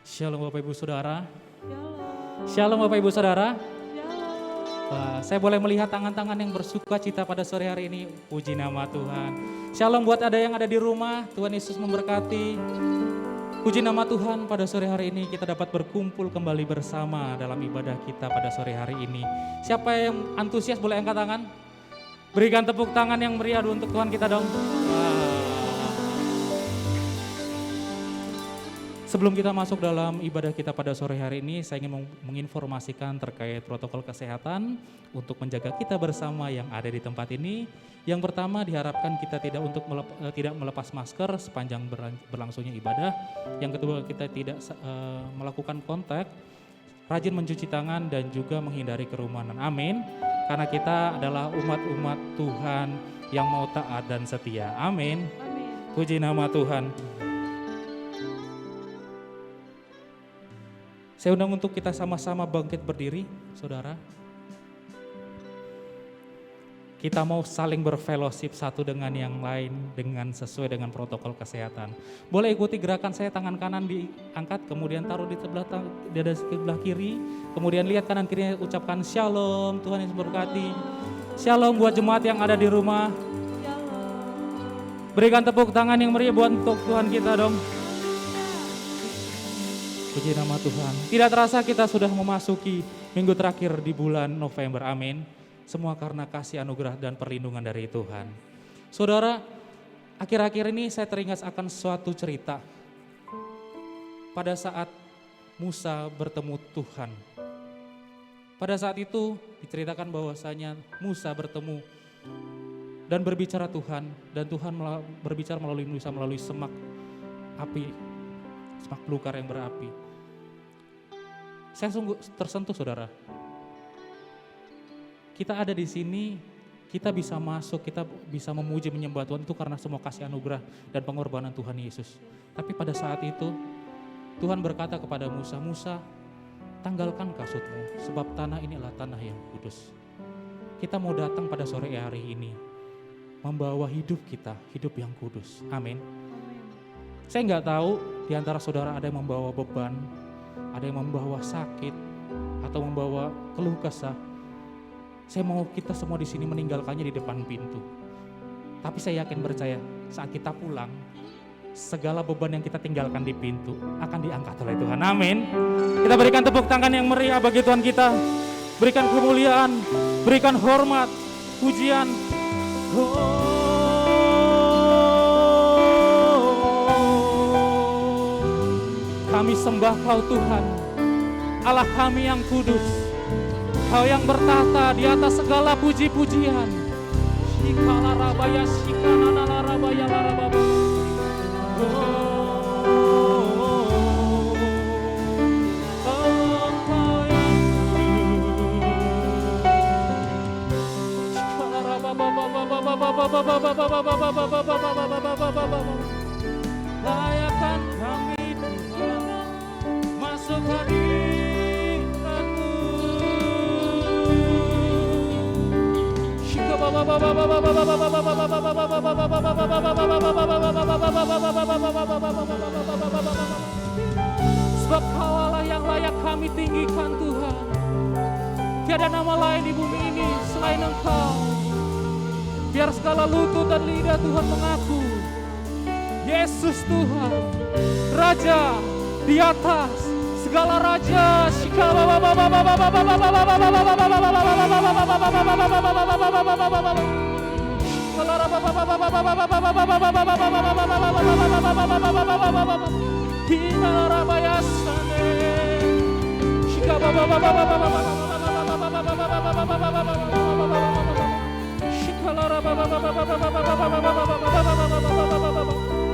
Shalom Bapak Ibu Saudara. Shalom. Shalom Bapak Ibu Saudara. Shalom. Wah, saya boleh melihat tangan-tangan yang bersuka cita pada sore hari ini. Puji nama Tuhan. Shalom buat ada yang ada di rumah. Tuhan Yesus memberkati. Puji nama Tuhan, pada sore hari ini kita dapat berkumpul kembali bersama dalam ibadah kita pada sore hari ini. Siapa yang antusias boleh angkat tangan? Berikan tepuk tangan yang meriah untuk Tuhan kita dong. Wah. Sebelum kita masuk dalam ibadah kita pada sore hari ini, saya ingin menginformasikan terkait protokol kesehatan untuk menjaga kita bersama yang ada di tempat ini. Yang pertama diharapkan kita tidak melepas masker sepanjang berlangsungnya ibadah. Yang kedua kita tidak melakukan kontak, rajin mencuci tangan dan juga menghindari kerumunan. Amin. Karena kita adalah umat-umat Tuhan yang mau taat dan setia. Amin. Amin. Puji nama Tuhan. Saya undang untuk kita sama-sama bangkit berdiri, saudara. Kita mau saling berfellowship satu dengan yang lain dengan sesuai dengan protokol kesehatan. Boleh ikuti gerakan saya, tangan kanan diangkat, kemudian taruh di sebelah kiri, kemudian lihat kanan kirinya, ucapkan shalom, Tuhan Yesus berkati. Shalom buat jemaat yang ada di rumah. Shalom. Berikan tepuk tangan yang meriah buat untuk Tuhan kita dong. Puji nama Tuhan. Tidak terasa kita sudah memasuki minggu terakhir di bulan November. Amin. Semua karena kasih anugerah dan perlindungan dari Tuhan. Saudara, akhir-akhir ini saya teringat akan suatu cerita. Pada saat Musa bertemu Tuhan. Pada saat itu diceritakan bahwasanya Musa bertemu dan berbicara Tuhan. Dan Tuhan berbicara melalui Musa melalui semak api, semak belukar yang berapi. Saya sungguh tersentuh, saudara. Kita ada di sini, kita bisa masuk, kita bisa memuji menyembah Tuhan itu karena semua kasih anugerah dan pengorbanan Tuhan Yesus. Tapi pada saat itu Tuhan berkata kepada Musa, Musa, tanggalkan kasutmu sebab tanah ini adalah tanah yang kudus. Kita mau datang pada sore hari ini membawa hidup kita, hidup yang kudus. Amin. Saya nggak tahu di antara saudara ada yang membawa beban, ada yang membawa sakit, atau membawa keluh kesah. Saya mau kita semua di sini meninggalkannya di depan pintu. Tapi saya yakin percaya saat kita pulang, segala beban yang kita tinggalkan di pintu akan diangkat oleh Tuhan. Amin. Kita berikan tepuk tangan yang meriah bagi Tuhan kita. Berikan kemuliaan, berikan hormat, pujian. Kami sembah Kau Tuhan, Allah kami yang kudus, Kau yang bertahta di atas segala puji-pujian. Shikala rabaya, shikana rabaya larababa. Layakan kami Tuhan, masuk hadirat-Mu. Sebab Kau Allah yang layak kami tinggikan Tuhan. Tiada nama lain di bumi ini selain Engkau. Biar segala lutut dan lidah Tuhan mengaku Yesus Tuhan, Raja di atas segala raja.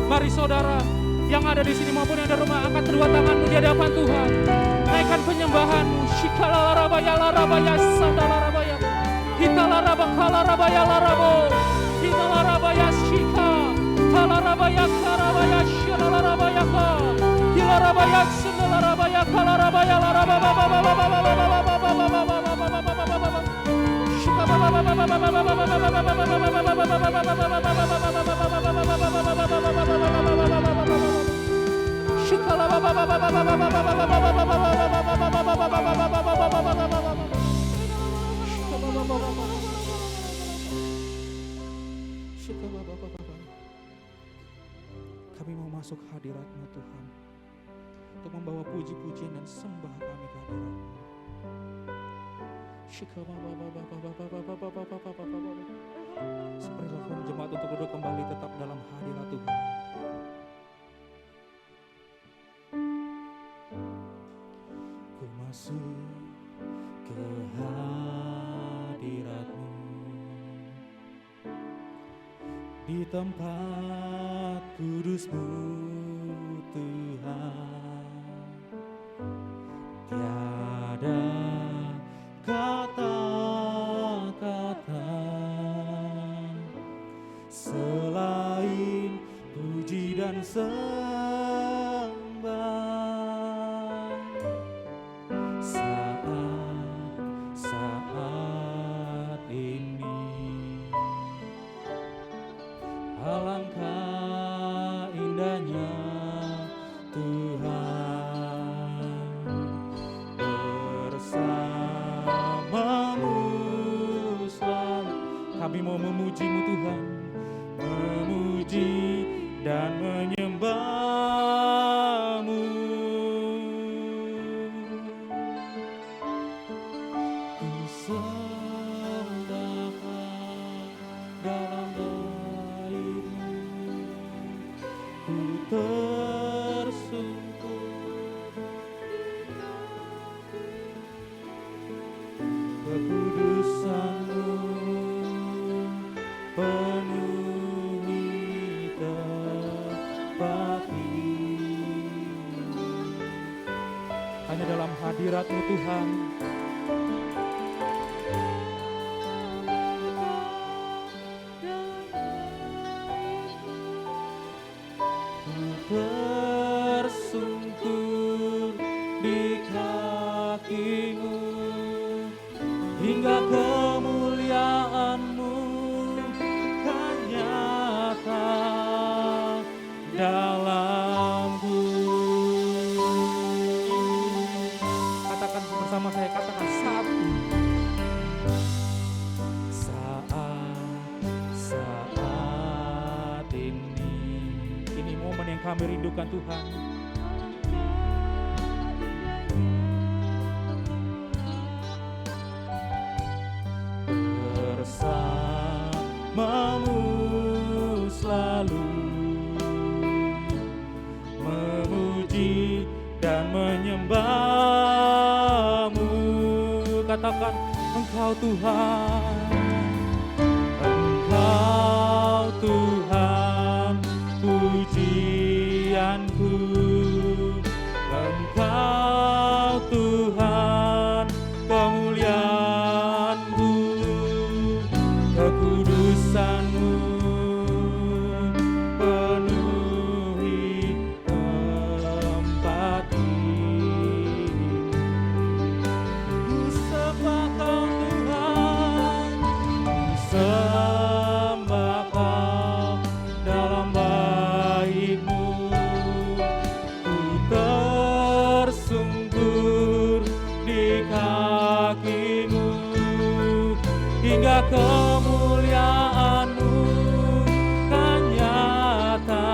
Mari saudara yang ada di sini maupun yang ada di rumah, angkat kedua tanganmu di hadapan Tuhan. Naikkan penyembahanmu. Shikalarabaya larabaya sandalarabaya. Hitalarabaka larabaya larabo. Hitalarabaya shika. Talarabaya karabaya shilarabaya ka. Hilarabaya sandalarabaya kalarabaya larababa. Shika Kami mau masuk hadirat-Mu Tuhan, untuk membawa puji-pujian dan sembah kami ke hadirat-Mu. Sepertilah jemaat untuk duduk kembali tetap dalam hadirat Tuhan. Ku masuk ke hadirat-Mu, di tempat kudus-Mu Tuhan. Tiada kata-kata selain puji dan sembah. Saat ini alangkah indahnya Tuhan bersama-Mu selalu. Kami mau memuji-Mu Tuhan, memuji dan menyembah-Mu. Ku sembahkan dalam baik-Mu, ku tersungkur kekudusan-Mu, penuhi tempat ini. Hanya dalam hadirat-Mu Tuhan, tersungkur di kaki-Mu, hingga kemuliaan-Mu kan nyata dalamku. Katakan bersama saya, katakan saat ini momen yang kami rindukan Tuhan. Bersama-Mu selalu memuji dan menyembah-Mu. Katakan, Engkau Tuhan, Engkau Tuhan, pujianku. Engkau Tuhan, kemuliaan-Mu, kekudusan-Mu penuhi tempat ini. Ku sembah Kau Tuhan, ku sembah Kau dalam baik-Mu, ku tersungkur di kaki-Mu, hingga kemuliaan-Mu kan nyata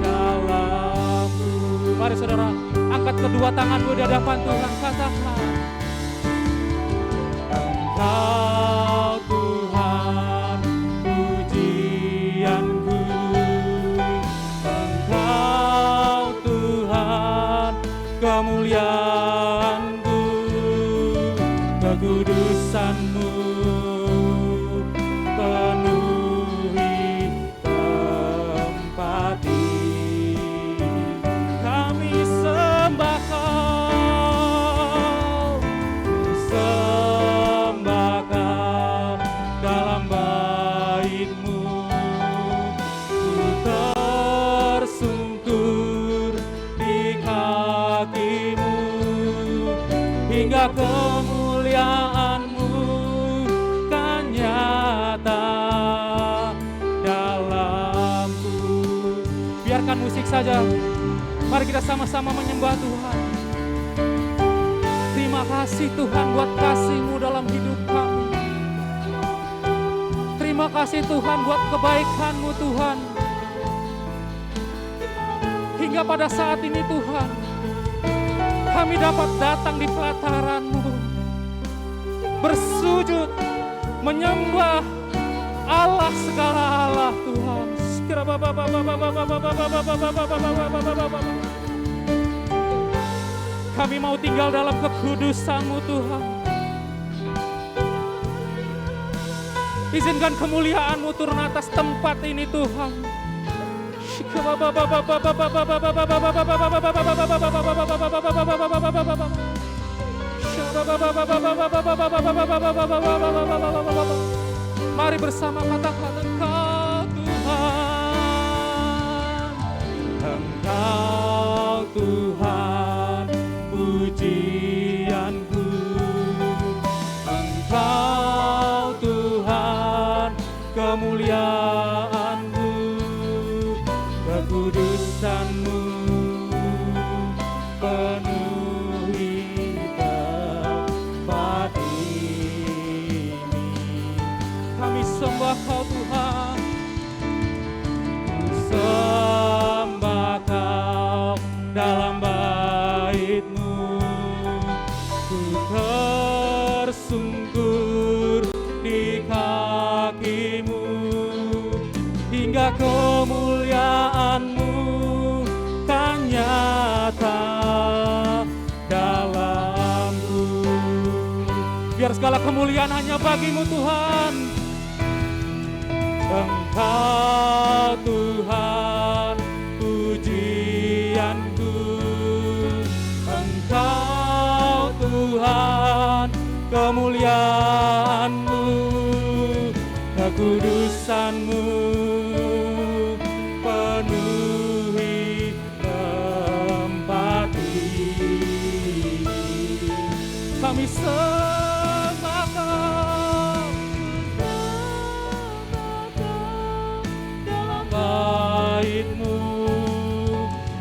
dalamku. Mari saudara, angkat kedua tanganmu di hadapan Tuhan, katakan, Engkau Tuhan, pujianku. Engkau Tuhan, kemuliaan-Ku, kekudusan-Mu penuhi tempat ini. Kami sembah Kau, sembah Kau dalam baik-Mu, ku tersungkur di kaki-Mu, hingga kemuliaan-Mu kan nyata dalamku. Biarkan musik saja Mari kita sama-sama menyembah Tuhan. Terima kasih Tuhan buat kasih-Mu dalam hidup kami. Terima kasih Tuhan buat kebaikan-Mu Tuhan. Hingga pada saat ini Tuhan, kami dapat datang di pelataran-Mu, bersujud, menyembah Allah segala Allah Tuhan. Kami mau tinggal dalam kekudusan-Mu Tuhan. Izinkan kemuliaan-Mu turun atas tempat ini Tuhan. Mari bersama katakan Engkau Tuhan, Engkau Tuhan, pujianku. Engkau Tuhan, kemuliaan-Mu, kekudusan-Mu penuhi tempat ini. Kami sembah Kau Tuhan, sembah Kau dalam bait-Mu, ku tersungkur di kaki-Mu, hingga kemuliaan-Mu kan nyata dalamku. Biar segala kemuliaan hanya bagi-Mu Tuhan. Engkau Tuhan, pujianku. Engkau Tuhan, kemuliaan-Mu, kekudusan-Mu penuhi tempat ini. Kami sembah Kau dalam bait-Mu,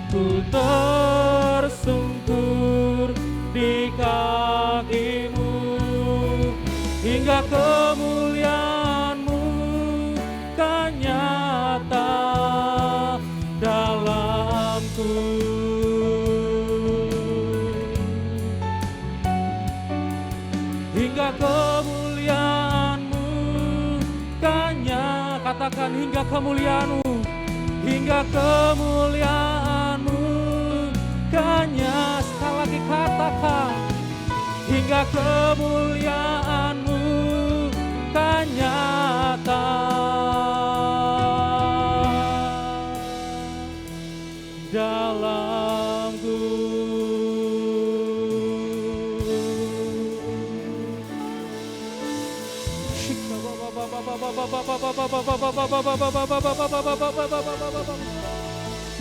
ku tersungkur di kaki-Mu, hingga kemuliaan-Mu kan nyata dalamku. Hingga kemuliaan-Mu kan nyata. Katakan hingga kemuliaan-Mu, hingga kemuliaan-Mu kan nyata. Sekali lagi katakan hingga kemuliaan-Mu kan nyata dalamku.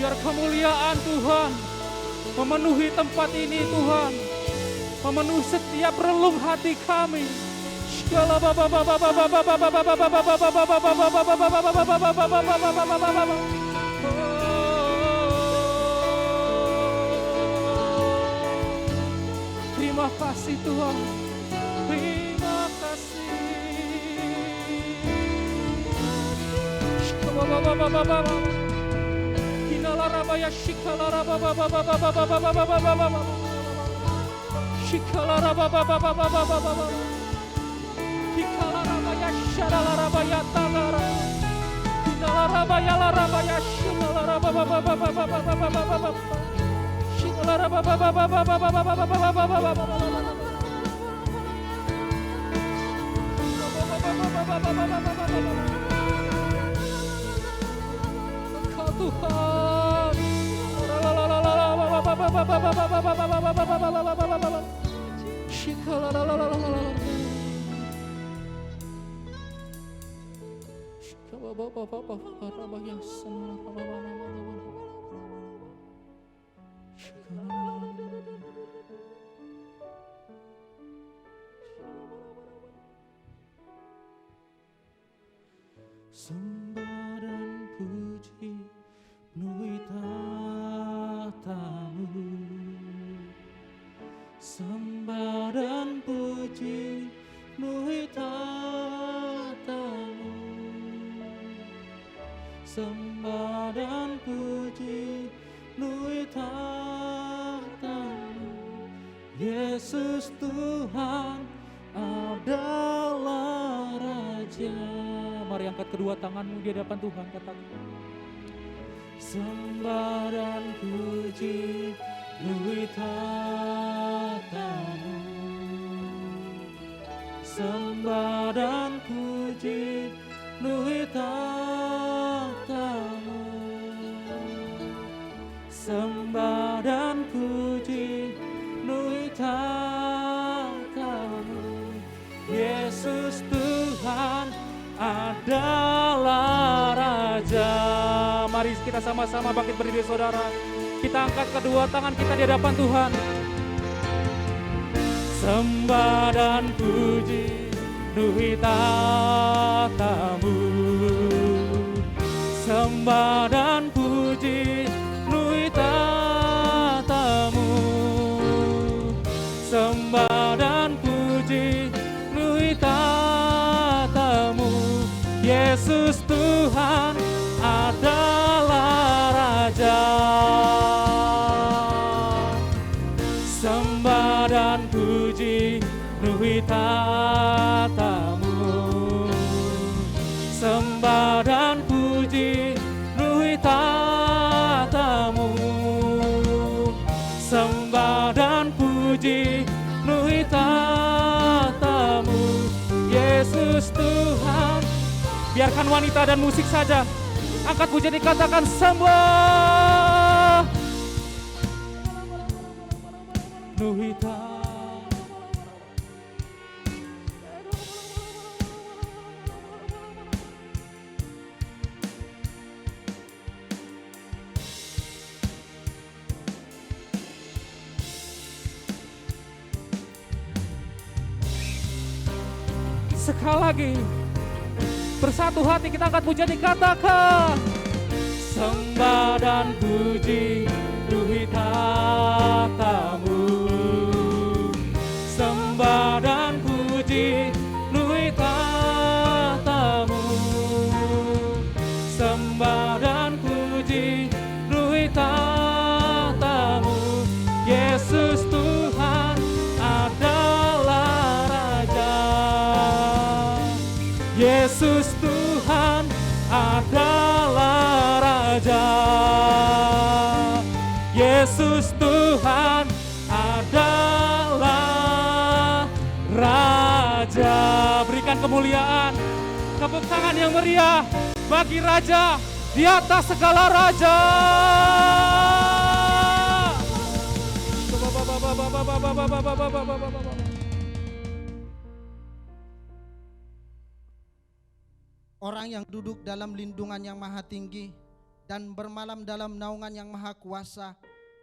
Biar kemuliaan Tuhan memenuhi tempat ini Tuhan, memenuhi setiap relung hati kami. Terima kasih Tuhan, terima kasih. Kinalarabaya shikalarababa. Shikalarababa. Kikalarabaya sharalarabaya tagara. Kinalarabaya larabaya shinalarababa. Engkau Tuhan. Sembah dan puji penuhi tata Sembah dan puji nuhi tatamu. Sembah dan puji nuhi tatamu. Yesus Tuhan adalah Raja. Mari angkat kedua tanganmu di hadapan Tuhan, katakan. Sembah dan puji nuhi tatamu. Sembah dan puji nuhi tatamu. Sembah dan puji nuhi tatamu. Yesus Tuhan adalah Raja. Mari kita sama-sama bangkit berdiri saudara. Kita angkat kedua tangan kita di hadapan Tuhan. Sembah dan puji nuhi tatamu. Sembah dan puji nuhi tatamu. Sembah dan puji nuhi tatamu. Yesus Tuhan adalah Raja. Sembah dan puji nuhi tatamu. Sembah dan puji nuhi tatamu. Sembah dan puji nuhi tatamu. Yesus Tuhan. Biarkan wanita dan musik saja. Angkat pujian dikatakan sembah nuhi tatamu. Sekali lagi bersatu hati kita angkat pujian dikatakan sembah dan puji nuhi tatamu. Sembah dan puji nuhi tatamu. Sembah dan puji nuhi tatamu. Yesus Tuhan adalah Raja. Yesus Tuhan adalah Raja. Yesus Tuhan adalah Raja. Berikan kemuliaan, tepuk tangan yang meriah bagi Raja di atas segala raja. Orang yang duduk dalam lindungan yang maha tinggi dan bermalam dalam naungan yang maha kuasa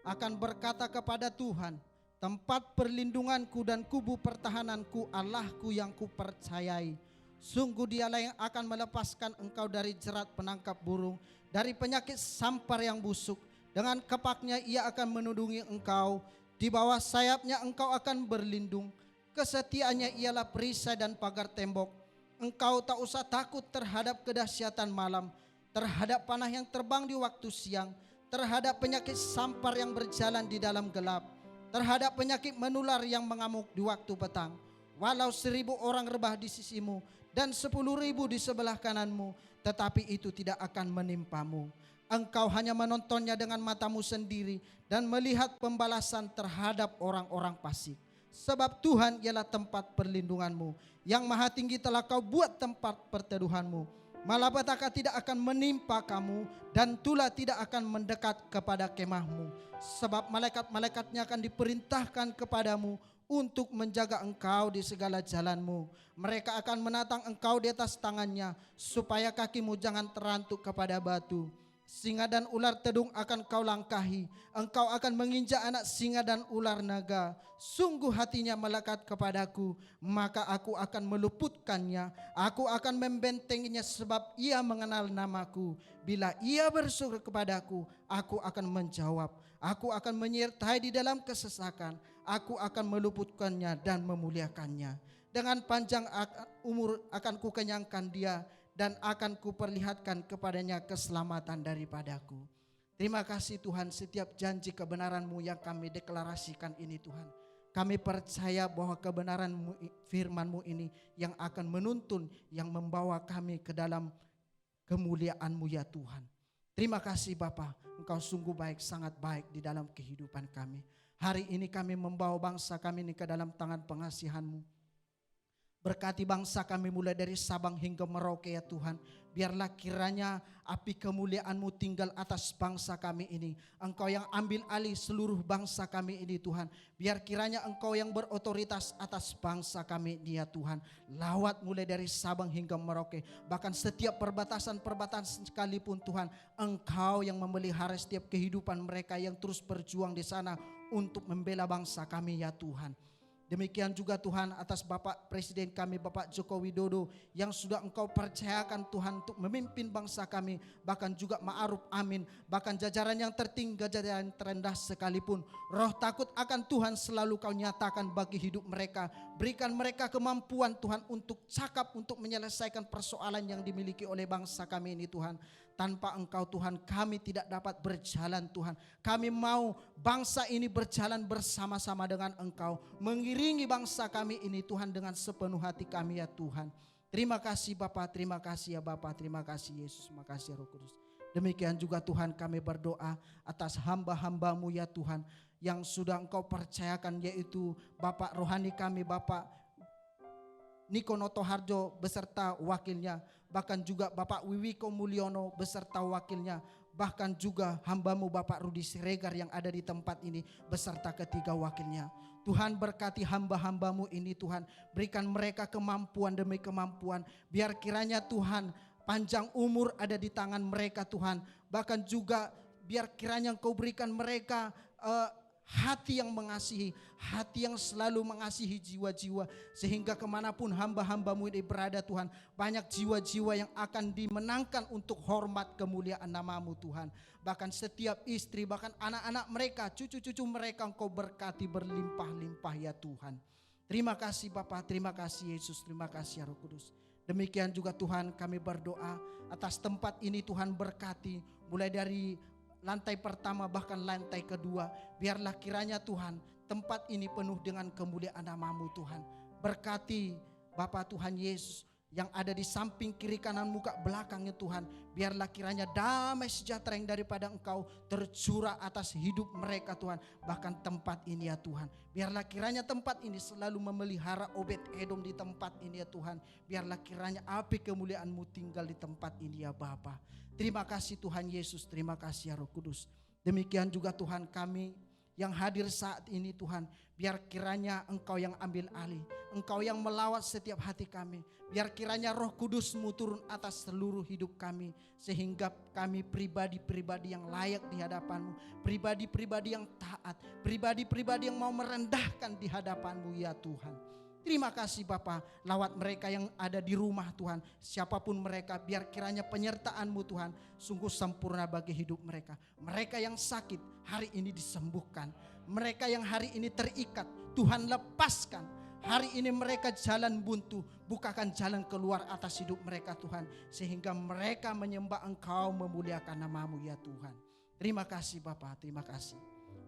akan berkata kepada Tuhan, tempat perlindunganku dan kubu pertahananku, Allahku yang kupercayai. Sungguh Dialah yang akan melepaskan engkau dari jerat penangkap burung, dari penyakit sampar yang busuk. Dengan kepaknya Ia akan menudungi engkau, di bawah sayapnya engkau akan berlindung. Kesetiaannya ialah perisai dan pagar tembok. Engkau tak usah takut terhadap kedahsyatan malam, terhadap panah yang terbang di waktu siang, terhadap penyakit sampar yang berjalan di dalam gelap, terhadap penyakit menular yang mengamuk di waktu petang. Walau 1000 orang rebah di sisimu dan 10.000 di sebelah kananmu, tetapi itu tidak akan menimpamu. Engkau hanya menontonnya dengan matamu sendiri dan melihat pembalasan terhadap orang-orang fasik. Sebab Tuhan ialah tempat perlindunganmu, yang maha tinggi telah kau buat tempat perteduhanmu. Malapetaka tidak akan menimpa kamu, dan tulah tidak akan mendekat kepada kemahmu. Sebab malaikat-malaikatnya akan diperintahkan kepadamu untuk menjaga engkau di segala jalanmu. Mereka akan menatang engkau di atas tangannya, supaya kakimu jangan terantuk kepada batu. Singa dan ular tedung akan kau langkahi. Engkau akan menginjak anak singa dan ular naga. Sungguh hatinya melekat kepadaku, maka aku akan meluputkannya. Aku akan membentenginya sebab ia mengenal namaku. Bila ia berseru kepadaku, aku akan menjawab. Aku akan menyertai di dalam kesesakan. Aku akan meluputkannya dan memuliakannya. Dengan panjang umur akan kukenyangkan dia, dan akan kuperlihatkan kepadanya keselamatan daripadaku. Terima kasih Tuhan, setiap janji kebenaran-Mu yang kami deklarasikan ini Tuhan. Kami percaya bahwa kebenaran-Mu, firman-Mu ini yang akan menuntun, yang membawa kami ke dalam kemuliaan-Mu ya Tuhan. Terima kasih Bapa, Engkau sungguh baik, sangat baik di dalam kehidupan kami. Hari ini kami membawa bangsa kami ini ke dalam tangan pengasihan-Mu. Berkati bangsa kami mulai dari Sabang hingga Merauke ya Tuhan. Biarlah kiranya api kemuliaan-Mu tinggal atas bangsa kami ini. Engkau yang ambil alih seluruh bangsa kami ini Tuhan. Biar kiranya Engkau yang berotoritas atas bangsa kami ini ya Tuhan. Lawat mulai dari Sabang hingga Merauke. Bahkan setiap perbatasan sekalipun Tuhan, Engkau yang memelihara setiap kehidupan mereka yang terus berjuang di sana untuk membela bangsa kami ya Tuhan. Demikian juga Tuhan atas Bapak Presiden kami, Bapak Joko Widodo, yang sudah Engkau percayakan Tuhan untuk memimpin bangsa kami, bahkan juga Ma'ruf Amin, bahkan jajaran yang tertinggi, jajaran terendah sekalipun. Roh takut akan Tuhan selalu Kau nyatakan bagi hidup mereka. Berikan mereka kemampuan Tuhan untuk cakap, untuk menyelesaikan persoalan yang dimiliki oleh bangsa kami ini Tuhan. Tanpa Engkau Tuhan kami tidak dapat berjalan Tuhan. Kami mau bangsa ini berjalan bersama-sama dengan Engkau. Mengiringi bangsa kami ini Tuhan dengan sepenuh hati kami ya Tuhan. Terima kasih Bapa, terima kasih ya Bapa, terima kasih Yesus, terima kasih Roh Kudus. Demikian juga Tuhan kami berdoa atas hamba-hamba-Mu ya Tuhan, yang sudah Engkau percayakan, yaitu Bapak rohani kami, Bapak Niko Noto Harjo beserta wakilnya, bahkan juga Bapak Wiwiko Mulyono beserta wakilnya, bahkan juga hamba-Mu Bapak Rudi Siregar yang ada di tempat ini beserta ketiga wakilnya. Tuhan berkati hamba-hamba-Mu ini Tuhan, berikan mereka kemampuan demi kemampuan, biar kiranya Tuhan panjang umur ada di tangan mereka Tuhan, bahkan juga biar kiranya Engkau berikan mereka hati yang mengasihi, hati yang selalu mengasihi jiwa-jiwa, sehingga kemanapun hamba-hamba-Mu ini berada Tuhan, banyak jiwa-jiwa yang akan dimenangkan untuk hormat kemuliaan nama-Mu Tuhan. Bahkan setiap istri, bahkan anak-anak mereka, cucu-cucu mereka Engkau berkati berlimpah-limpah ya Tuhan. Terima kasih Bapa, terima kasih Yesus, terima kasih ya Roh Kudus. Demikian juga Tuhan kami berdoa atas tempat ini Tuhan, berkati mulai dari lantai pertama bahkan lantai kedua. Biarlah kiranya Tuhan tempat ini penuh dengan kemuliaan nama-Mu Tuhan. Berkati Bapa Tuhan Yesus yang ada di samping kiri kanan muka belakangnya Tuhan. Biarlah kiranya damai sejahtera yang daripada Engkau tercurah atas hidup mereka Tuhan. Bahkan tempat ini ya Tuhan. Biarlah kiranya tempat ini selalu memelihara Obed Edom di tempat ini ya Tuhan. Biarlah kiranya api kemuliaan-Mu tinggal di tempat ini ya Bapa. Terima kasih Tuhan Yesus, terima kasih ya Roh Kudus. Demikian juga Tuhan kami yang hadir saat ini Tuhan, biar kiranya Engkau yang ambil alih, Engkau yang melawat setiap hati kami. Biar kiranya Roh Kudus-Mu turun atas seluruh hidup kami, sehingga kami pribadi-pribadi yang layak di hadapan-Mu, pribadi-pribadi yang taat, pribadi-pribadi yang mau merendahkan di hadapan-Mu ya Tuhan. Terima kasih Bapa, lawat mereka yang ada di rumah Tuhan, siapapun mereka, biar kiranya penyertaan-Mu Tuhan sungguh sempurna bagi hidup mereka. Mereka yang sakit hari ini disembuhkan, mereka yang hari ini terikat Tuhan lepaskan. Hari ini mereka jalan buntu, bukakan jalan keluar atas hidup mereka Tuhan, sehingga mereka menyembah Engkau, memuliakan nama-Mu ya Tuhan. Terima kasih Bapa, terima kasih.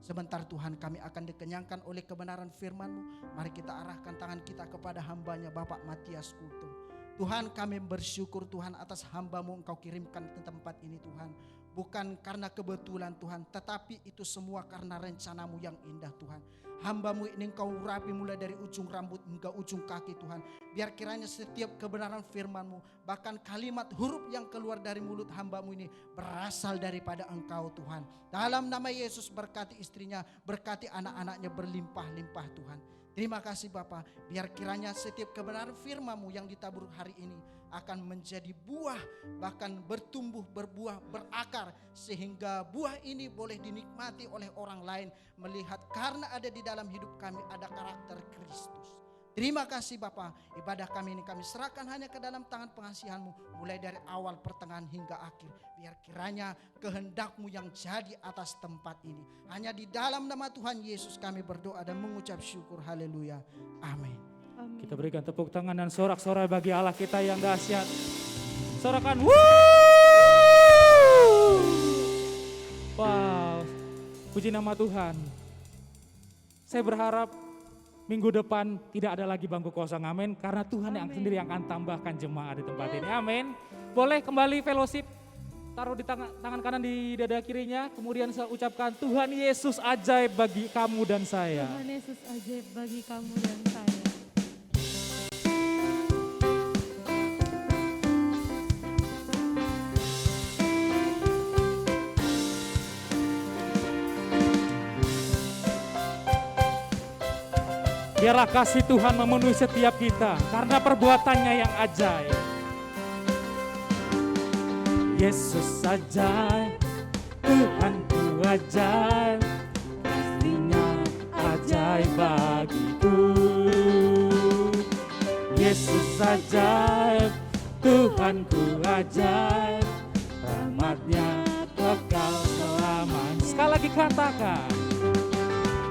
Sebentar Tuhan kami akan dikenyangkan oleh kebenaran firman-Mu. Mari kita arahkan tangan kita kepada hamba-Nya Bapak Matias Kultum. Tuhan kami bersyukur Tuhan atas hamba-Mu Engkau kirimkan ke tempat ini Tuhan. Bukan karena kebetulan Tuhan, tetapi itu semua karena rencana-Mu yang indah Tuhan. Hamba-Mu ini Engkau urapi mulai dari ujung rambut hingga ujung kaki Tuhan. Biar kiranya setiap kebenaran firman-Mu, bahkan kalimat huruf yang keluar dari mulut hamba-Mu ini berasal daripada Engkau Tuhan. Dalam nama Yesus berkati istrinya, berkati anak-anaknya berlimpah-limpah Tuhan. Terima kasih Bapa, biar kiranya setiap kebenaran firman-Mu yang ditabur hari ini akan menjadi buah, bahkan bertumbuh, berbuah, berakar, sehingga buah ini boleh dinikmati oleh orang lain, melihat karena ada di dalam hidup kami ada karakter Kristus. Terima kasih Bapa, ibadah kami ini kami serahkan hanya ke dalam tangan pengasihan-Mu, mulai dari awal, pertengahan hingga akhir. Biar kiranya kehendak-Mu yang jadi atas tempat ini. Hanya di dalam nama Tuhan Yesus kami berdoa dan mengucap syukur. Haleluya. Amin. Amin. Kita berikan tepuk tangan dan sorak-sorai bagi Allah kita yang dahsyat. Sorakan, wuh! Wow, puji nama Tuhan. Saya berharap minggu depan tidak ada lagi bangku kosong, amin. Karena Tuhan yang Amin. sendiri yang akan tambahkan jemaat di tempat ini, amin. Boleh kembali fellowship, taruh di tangan kanan di dada kirinya. Kemudian saya ucapkan, Tuhan Yesus ajaib bagi kamu dan saya. Tuhan Yesus ajaib bagi kamu dan saya. Biarlah kasih Tuhan memenuhi setiap kita karena perbuatannya yang ajaib. Yesus ajaib, Tuhanku ajaib, kasih-Nya ajaib bagiku. Yesus ajaib, Tuhanku ajaib, rahmat-Nya kekal selamanya. Sekali lagi katakan,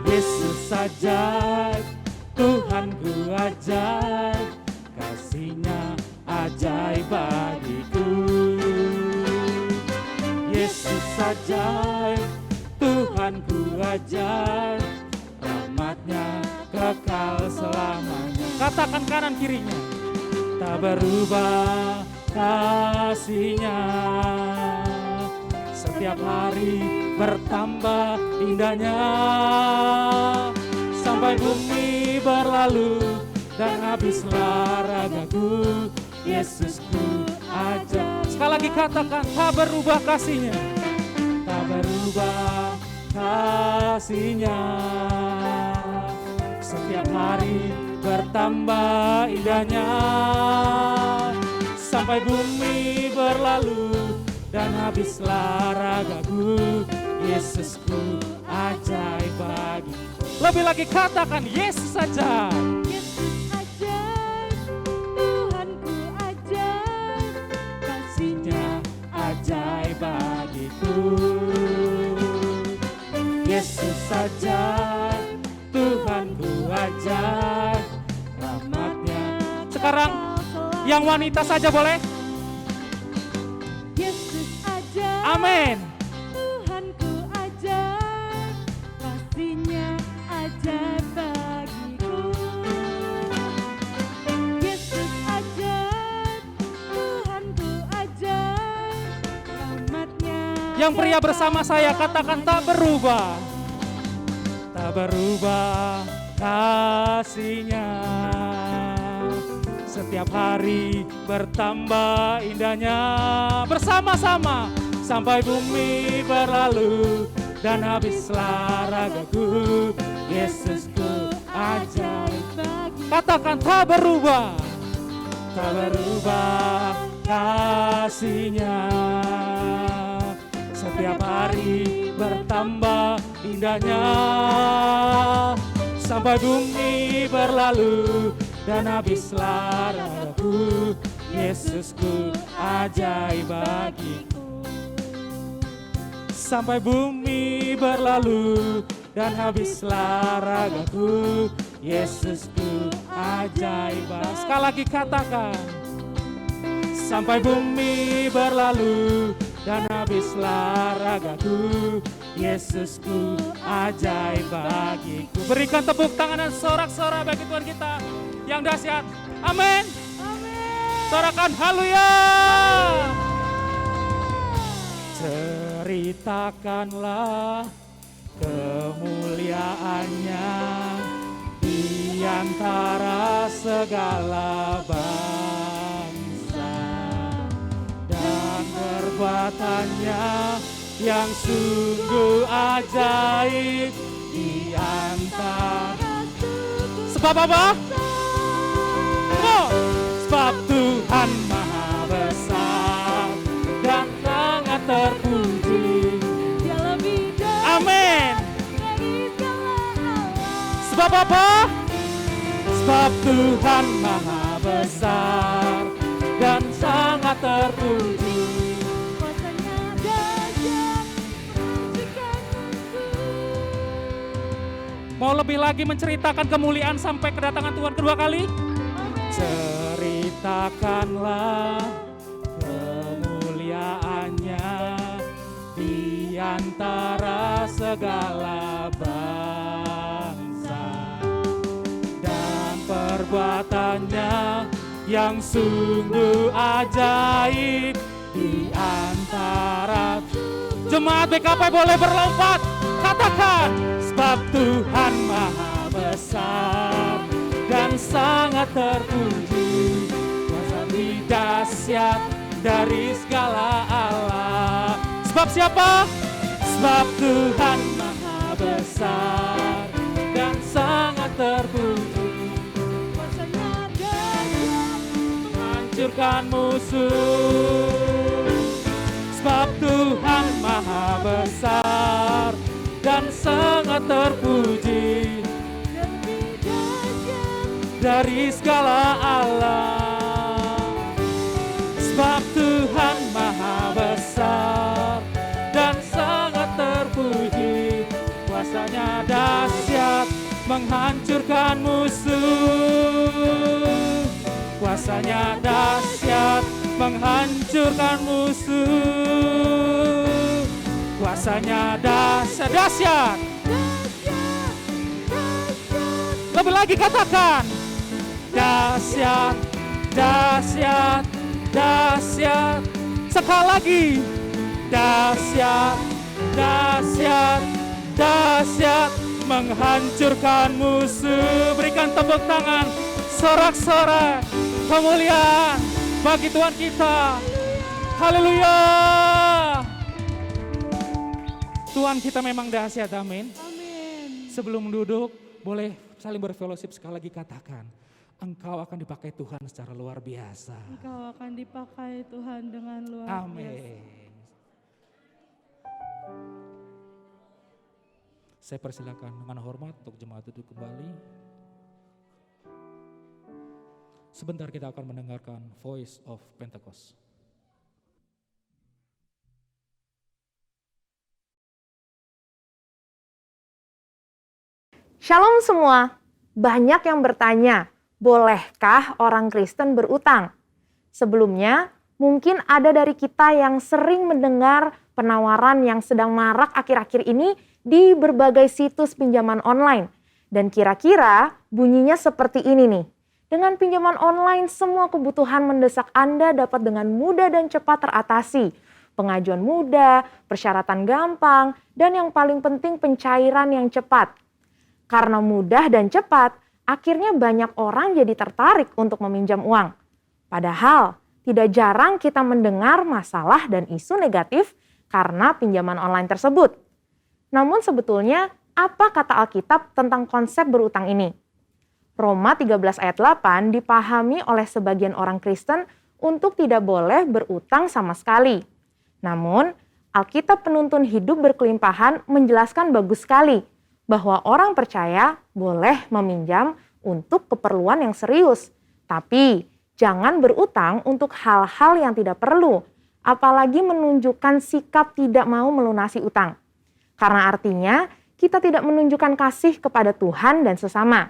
Yesus ajaib, Tuhanku ajaib, kasih-Nya ajaib bagiku. Yesus ajaib, Tuhanku ajaib, rahmat-Nya kekal selamanya. Katakan kanan kirinya, tak berubah kasih-Nya, setiap hari bertambah indahnya. Sampai bumi berlalu dan habislah ragaku, Yesusku ajaib. Sekali lagi katakan, tak berubah kasih-Nya, tak berubah kasih-Nya, setiap hari bertambah indahnya. Sampai bumi berlalu dan habislah ragaku, Yesusku ajaib bagi. Lebih lagi katakan, Yesus aja. Yesus ajaib, Tuhanku ajaib, kasih-Nya Ajaib bagiku. Yesus ajaib, Tuhanku ajaib, rahmat-Nya. Sekarang yang wanita saja boleh? Yesus ajaib, Amin. Tuhanku ajaib, kasih-Nya ajaib bagiku. Yesus ajaib, Tuhanku ajaib, rahmat-Nya. Yang pria bersama saya katakan, tak berubah, tak berubah kasih-Nya, setiap hari bertambah indahnya. Bersama-sama sampai bumi berlalu dan habislah ragaku, Yesusku ajaib. Katakan, tak berubah, tak berubah kasih-Nya, setiap hari bertambah indahnya. Sampai bumi berlalu dan habislah ragaku, Yesusku ajaib bagiku. Sampai bumi berlalu dan habislah ragaku, Yesusku ajaib. Sekali lagi katakan, sampai bumi berlalu dan habislah ragaku, Yesusku ajaib bagiku. Berikan tepuk tangan dan sorak-sorai bagi Tuhan kita yang dahsyat. Amin. Sorakan haleluya. Ceritakanlah kemuliaannya di antara segala bangsa, dan perbuatannya yang sungguh ajaib di antara. Sebab apa? Oh, sebab Tuhan Maha Besar dan sangat terpuji. Dia lebih dari Amin. segala alam. Sebab apa? Sebab Tuhan maha besar dan sangat terpuji. Kuasanya dahsyat menghentikan musuh. Mau lebih lagi menceritakan kemuliaan sampai kedatangan Tuhan kedua kali? Amin. Ceritakanlah kemuliaannya di antara segala bangsa, dan perbuatannya yang sungguh ajaib di antara. Jemaat BKP boleh berlompat, katakan, sebab Tuhan maha besar dan sangat terpuji, kuasa dahsyat dari segala Allah. Sebab siapa? Sebab Tuhan maha besar dan sangat terpuji, Kuasanya dahsyat menghancurkan musuh. Sebab Tuhan maha besar dan sangat terpuji, lebih dahsyat. dari segala Allah. Sebab Tuhan maha besar dan sangat terpuji, kuasanya dahsyat menghancurkan musuh. Kuasanya dahsyat menghancurkan musuh. Kuasanya dahsyat, dahsyat. Dahsyat, dahsyat. Lebih lagi katakan, dahsyat, dahsyat, dahsyat. Sekali lagi, dahsyat, dahsyat, dahsyat menghancurkan musuh. Berikan tepuk tangan, sorak-sorak kemuliaan bagi Tuhan kita. Haleluya. Tuhan kita memang dahsyat, amin. Amin. Sebelum duduk, boleh saling berfellowship, sekali lagi katakan, engkau akan dipakai Tuhan secara luar biasa. Engkau akan dipakai Tuhan dengan luar biasa. Amin. Saya persilakan dengan hormat untuk jemaat duduk kembali. Sebentar kita akan mendengarkan Voice of Pentecost. Shalom semua, banyak yang bertanya, bolehkah orang Kristen berutang? Sebelumnya, mungkin ada dari kita yang sering mendengar penawaran yang sedang marak akhir-akhir ini di berbagai situs pinjaman online. Dan kira-kira bunyinya seperti ini nih. Dengan pinjaman online, semua kebutuhan mendesak Anda dapat dengan mudah dan cepat teratasi. Pengajuan mudah, persyaratan gampang, dan yang paling penting pencairan yang cepat. Karena mudah dan cepat, akhirnya banyak orang jadi tertarik untuk meminjam uang. Padahal, tidak jarang kita mendengar masalah dan isu negatif karena pinjaman online tersebut. Namun sebetulnya, apa kata Alkitab tentang konsep berutang ini? Roma 13 ayat 8 dipahami oleh sebagian orang Kristen untuk tidak boleh berutang sama sekali. Namun, Alkitab penuntun hidup berkelimpahan menjelaskan bagus sekali bahwa orang percaya boleh meminjam untuk keperluan yang serius. Tapi jangan berutang untuk hal-hal yang tidak perlu, apalagi menunjukkan sikap tidak mau melunasi utang. Karena artinya kita tidak menunjukkan kasih kepada Tuhan dan sesama.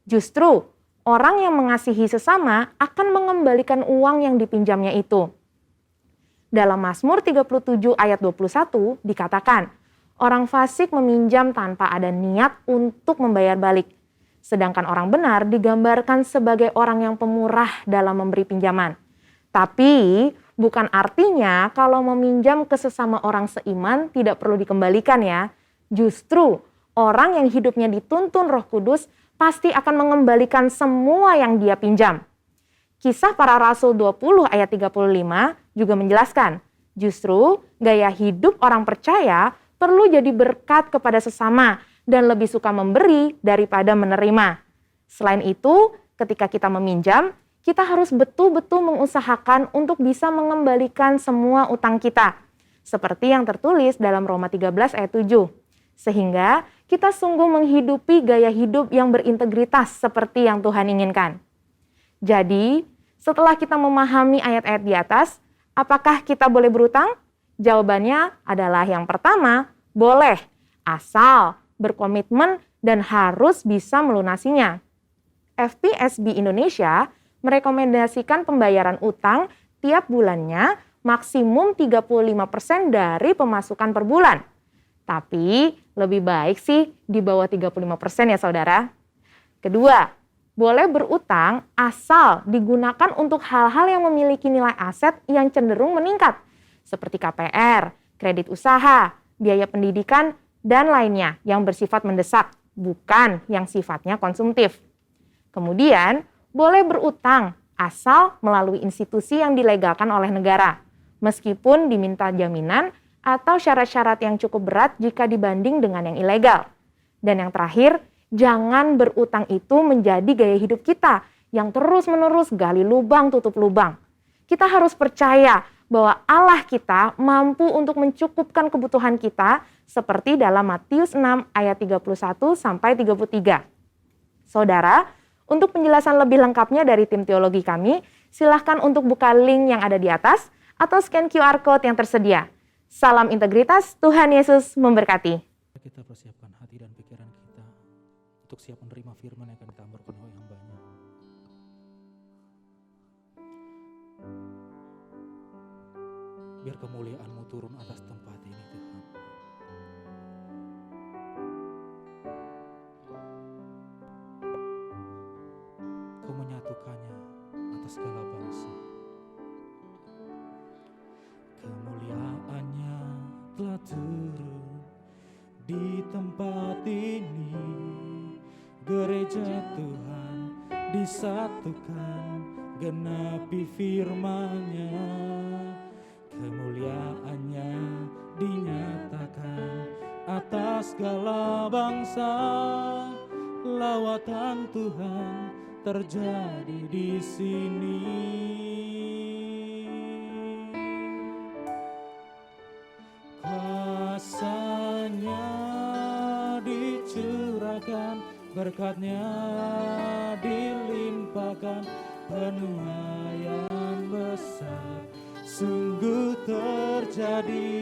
Justru orang yang mengasihi sesama akan mengembalikan uang yang dipinjamnya itu. Dalam Mazmur 37 ayat 21 dikatakan, orang fasik meminjam tanpa ada niat untuk membayar balik. Sedangkan orang benar digambarkan sebagai orang yang pemurah dalam memberi pinjaman. Tapi bukan artinya kalau meminjam ke sesama orang seiman tidak perlu dikembalikan ya. Justru orang yang hidupnya dituntun Roh Kudus pasti akan mengembalikan semua yang dia pinjam. Kisah Para Rasul 20 ayat 35 juga menjelaskan, justru gaya hidup orang percaya perlu jadi berkat kepada sesama dan lebih suka memberi daripada menerima. Selain itu, ketika kita meminjam, kita harus betul-betul mengusahakan untuk bisa mengembalikan semua utang kita. Seperti yang tertulis dalam Roma 13 ayat 7. Sehingga kita sungguh menghidupi gaya hidup yang berintegritas seperti yang Tuhan inginkan. Jadi, setelah kita memahami ayat-ayat di atas, apakah kita boleh berutang? Jawabannya adalah yang pertama, boleh, asal berkomitmen dan harus bisa melunasinya. FPSB Indonesia merekomendasikan pembayaran utang tiap bulannya maksimum 35% dari pemasukan per bulan. Tapi lebih baik sih di bawah 35% ya saudara. Kedua, boleh berutang asal digunakan untuk hal-hal yang memiliki nilai aset yang cenderung meningkat. Seperti KPR, kredit usaha, biaya pendidikan, dan lainnya yang bersifat mendesak, bukan yang sifatnya konsumtif. Kemudian, boleh berutang asal melalui institusi yang dilegalkan oleh negara, meskipun diminta jaminan atau syarat-syarat yang cukup berat jika dibanding dengan yang ilegal. Dan yang terakhir, jangan berutang itu menjadi gaya hidup kita yang terus-menerus gali lubang tutup lubang. Kita harus percaya bahwa Allah kita mampu untuk mencukupkan kebutuhan kita seperti dalam Matius 6 ayat 31 sampai 33. Saudara, untuk penjelasan lebih lengkapnya dari tim teologi kami, silahkan untuk buka link yang ada di atas atau scan QR Code yang tersedia. Salam integritas, Tuhan Yesus memberkati. Kita persiapkan hati dan pikiran kita untuk siap menerima firman yang akan ditambahkan oleh yang banyak. Biar kemuliaan-Mu turun atas tempat ini, Tuhan. Kau menyatukannya atas segala bangsa. Kemuliaan-Nya telah turun di tempat ini. Gereja Tuhan disatukan, genapi firman-Nya. Kemuliaan-Nya dinyatakan atas segala bangsa. Lawatan Tuhan terjadi di sini. Kuasa-Nya dicurahkan, berkat-Nya dilimpahkan, penuaian besar sungguh terjadi.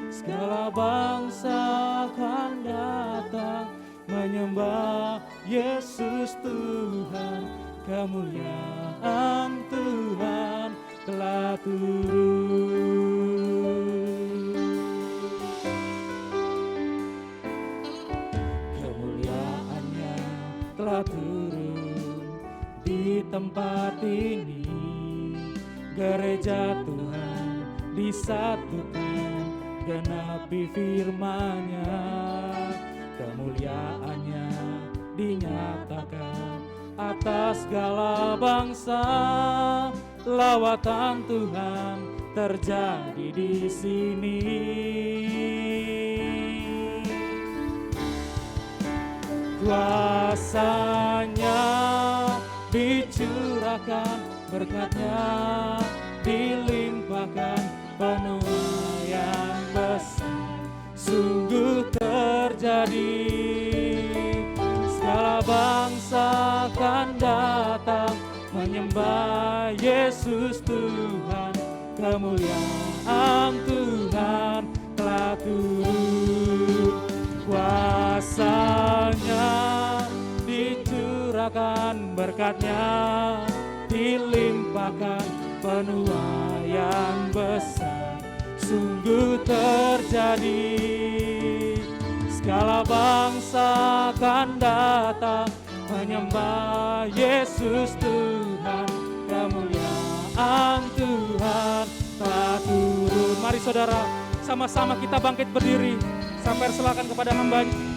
Segala bangsa akan datang menyembah Yesus Tuhan. Kemuliaan Tuhan telah turun. Kemuliaan-Nya telah turun di tempat ini. Gereja Tuhan disatukan, genapi firman-Nya. Kemuliaan-Nya dinyatakan atas segala bangsa. Lawatan Tuhan terjadi di sini. Kuasa-Nya dicurahkan, berkat-Nya dilimpahkan, penuaian besar sungguh terjadi. Segala bangsa akan datang menyembah Yesus Tuhan. Kemuliaan Tuhan telah turun. Kuasa-Nya dicurahkan, berkat-Nya dilimpahkan, penuaian besar sungguh terjadi. Segala bangsa akan datang menyembah Yesus Tuhan. Kemuliaan Tuhan telah turun. Mari saudara, sama-sama kita bangkit berdiri sampai serahkan kepada hamba-Nya.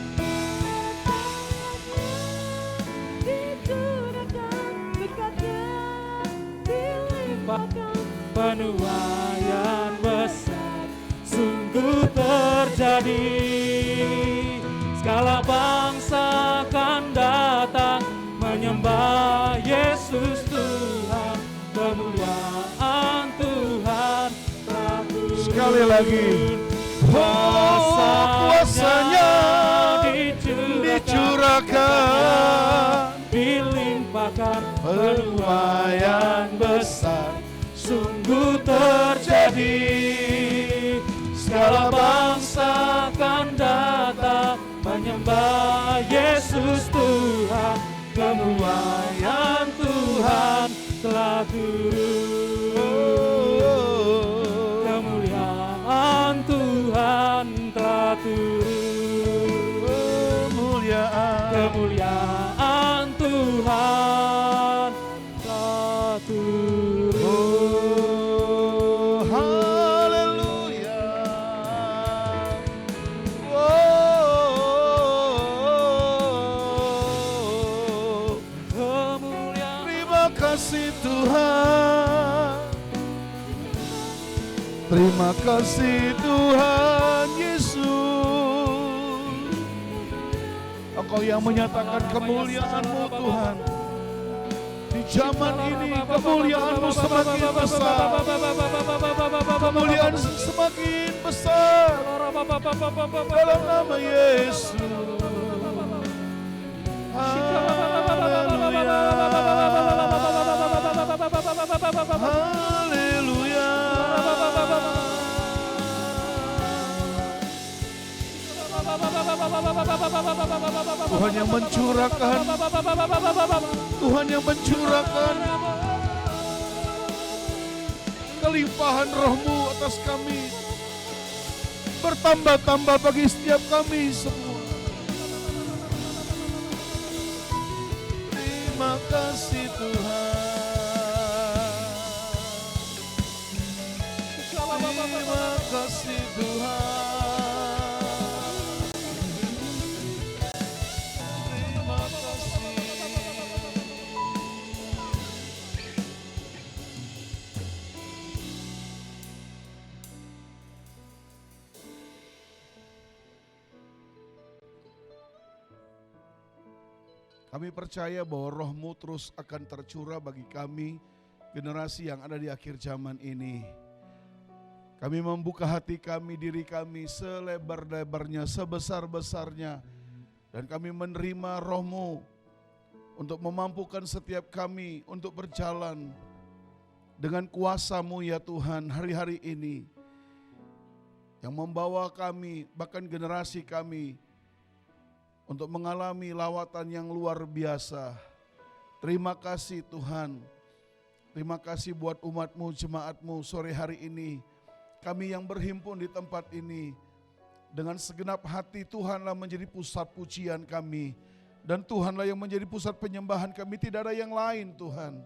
Penuaian besar sungguh terjadi. Segala bangsa akan datang menyembah Yesus Tuhan. Kemuliaan Tuhan telah turun. Sekali lagi, kuasanya dicurahkan, dilimpahkan penuaian besar sungguh terjadi. Segala bangsa akan datang menyembah Yesus Tuhan. Kemuliaan Tuhan telah turun. Kemuliaan Tuhan telah turun. Kemuliaan Tuhan telah turun. Oh, haleluya. Oh, Kemuliaan terima kasih Tuhan. Terima kasih Tuhan Yesus. Engkau yang menyatakan kemuliaan-Mu Tuhan. Di zaman ini kemuliaan-Mu semakin besar. Kemuliaan semakin besar dalam nama Yesus. Haleluya. Haleluya. Tuhan yang mencurahkan, Tuhan yang mencurahkan kelimpahan Roh-Mu atas kami, bertambah-tambah bagi setiap kami semua. Terima kasih Tuhan. Terima kasih Tuhan. Kami percaya bahwa Roh-Mu terus akan tercurah bagi kami, generasi yang ada di akhir zaman ini. Kami membuka hati kami, diri kami selebar-lebarnya, sebesar-besarnya. Dan kami menerima Roh-Mu untuk memampukan setiap kami untuk berjalan dengan kuasa-Mu ya Tuhan hari-hari ini. Yang membawa kami, bahkan generasi kami, untuk mengalami lawatan yang luar biasa. Terima kasih Tuhan. Terima kasih buat umat-Mu, jemaat-Mu sore hari ini. Kami yang berhimpun di tempat ini. Dengan segenap hati Tuhanlah menjadi pusat pujian kami. Dan Tuhanlah yang menjadi pusat penyembahan kami. Tidak ada yang lain Tuhan.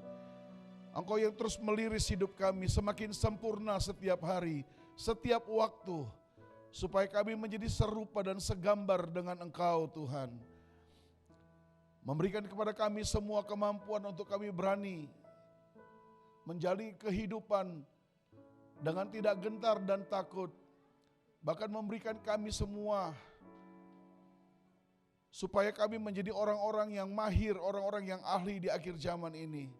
Engkau yang terus meliris hidup kami semakin sempurna setiap hari, setiap waktu. Supaya kami menjadi serupa dan segambar dengan Engkau Tuhan. Memberikan kepada kami semua kemampuan untuk kami berani menjalani kehidupan dengan tidak gentar dan takut. Bahkan memberikan kami semua supaya kami menjadi orang-orang yang mahir, orang-orang yang ahli di akhir zaman ini.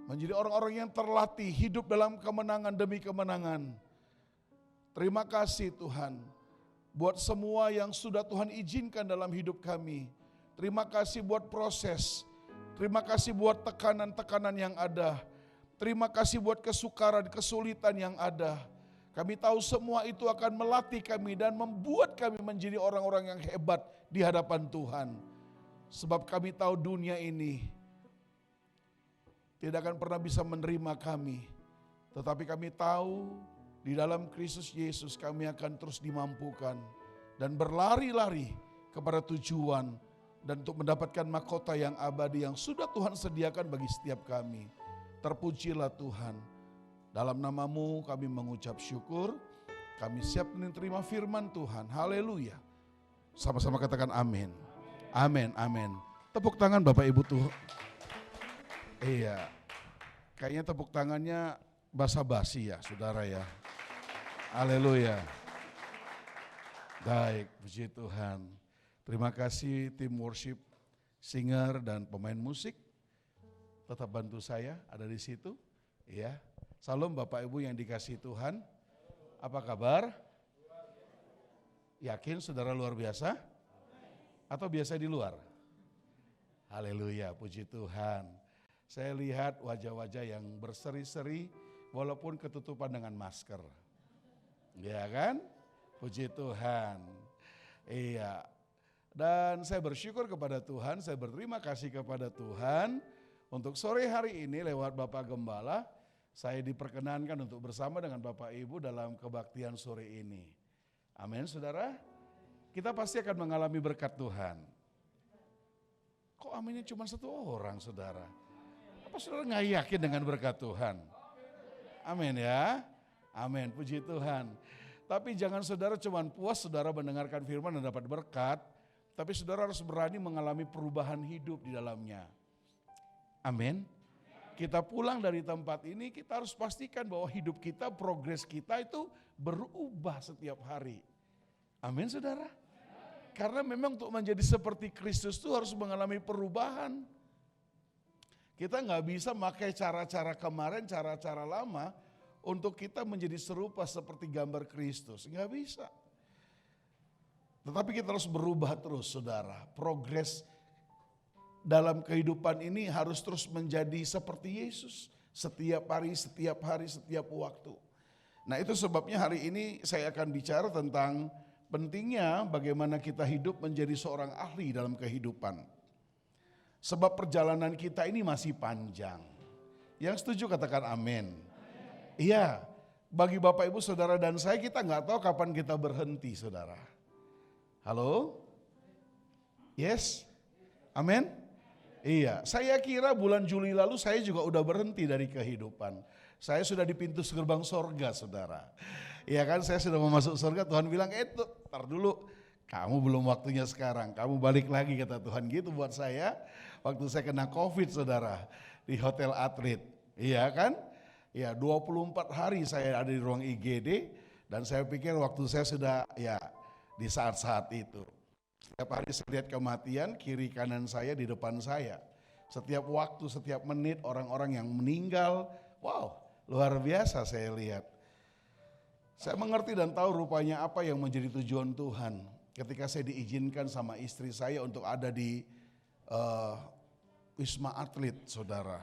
Menjadi orang-orang yang terlatih hidup dalam kemenangan demi kemenangan. Terima kasih Tuhan buat semua yang sudah Tuhan izinkan dalam hidup kami. Terima kasih buat proses. Terima kasih buat tekanan-tekanan yang ada. Terima kasih buat kesukaran, kesulitan yang ada. Kami tahu semua itu akan melatih kami dan membuat kami menjadi orang-orang yang hebat di hadapan Tuhan. Sebab kami tahu dunia ini tidak akan pernah bisa menerima kami. Tetapi kami tahu di dalam Kristus Yesus kami akan terus dimampukan dan berlari-lari kepada tujuan dan untuk mendapatkan mahkota yang abadi yang sudah Tuhan sediakan bagi setiap kami. Terpujilah Tuhan. Dalam nama-Mu kami mengucap syukur. Kami siap menerima firman Tuhan. Haleluya. Sama-sama katakan amin. Amin, amin. Tepuk tangan Bapak Ibu tuh. Iya. Kayaknya tepuk tangannya basa-basi ya saudara ya. Haleluya. Baik, puji Tuhan. Terima kasih tim worship, singer dan pemain musik. Tetap bantu saya ada di situ. Ya. Salam Bapak Ibu yang dikasihi Tuhan. Apa kabar? Yakin saudara luar biasa? Atau biasa di luar? Haleluya, puji Tuhan. Saya lihat wajah-wajah yang berseri-seri walaupun ketutupan dengan masker. Ya kan? Puji Tuhan. Iya. Dan saya bersyukur kepada Tuhan, saya berterima kasih kepada Tuhan untuk sore hari ini lewat Bapak Gembala, saya diperkenankan untuk bersama dengan Bapak Ibu dalam kebaktian sore ini. Amin, saudara. Kita pasti akan mengalami berkat Tuhan. Kok aminnya cuma satu orang, saudara? Apa saudara nggak yakin dengan berkat Tuhan? Amin ya. Amin, puji Tuhan. Tapi jangan saudara cuma puas saudara mendengarkan firman dan dapat berkat, tapi saudara harus berani mengalami perubahan hidup di dalamnya. Amin. Kita pulang dari tempat ini, kita harus pastikan bahwa hidup kita, progres kita itu berubah setiap hari. Amin, saudara. Karena memang untuk menjadi seperti Kristus itu harus mengalami perubahan. Kita nggak bisa pakai cara-cara kemarin, cara-cara lama untuk kita menjadi serupa seperti gambar Kristus. Nggak bisa. Tetapi kita harus berubah terus, saudara. Progres dalam kehidupan ini harus terus menjadi seperti Yesus. Setiap hari, setiap waktu. Nah itu sebabnya hari ini saya akan bicara tentang pentingnya bagaimana kita hidup menjadi seorang ahli dalam kehidupan. Sebab perjalanan kita ini masih panjang. Yang setuju katakan amin. Iya, bagi Bapak Ibu Saudara dan saya kita nggak tahu kapan kita berhenti, saudara. Halo? Yes? Amin? Iya, saya kira bulan Juli lalu saya juga udah berhenti dari kehidupan. Saya sudah di pintu gerbang sorga, saudara. Iya kan, saya sudah mau masuk surga, Tuhan bilang, tar dulu, kamu belum waktunya sekarang, kamu balik lagi, kata Tuhan gitu buat saya. Waktu saya kena COVID, saudara, di Hotel Atlet, iya kan? Ya 24 hari saya ada di ruang IGD, dan saya pikir waktu saya sudah ya di saat-saat itu. Setiap hari saya lihat kematian, kiri kanan saya, di depan saya. Setiap waktu, setiap menit orang-orang yang meninggal, wow luar biasa saya lihat. Saya mengerti dan tahu rupanya apa yang menjadi tujuan Tuhan ketika saya diizinkan sama istri saya untuk ada di Wisma Atlet, saudara.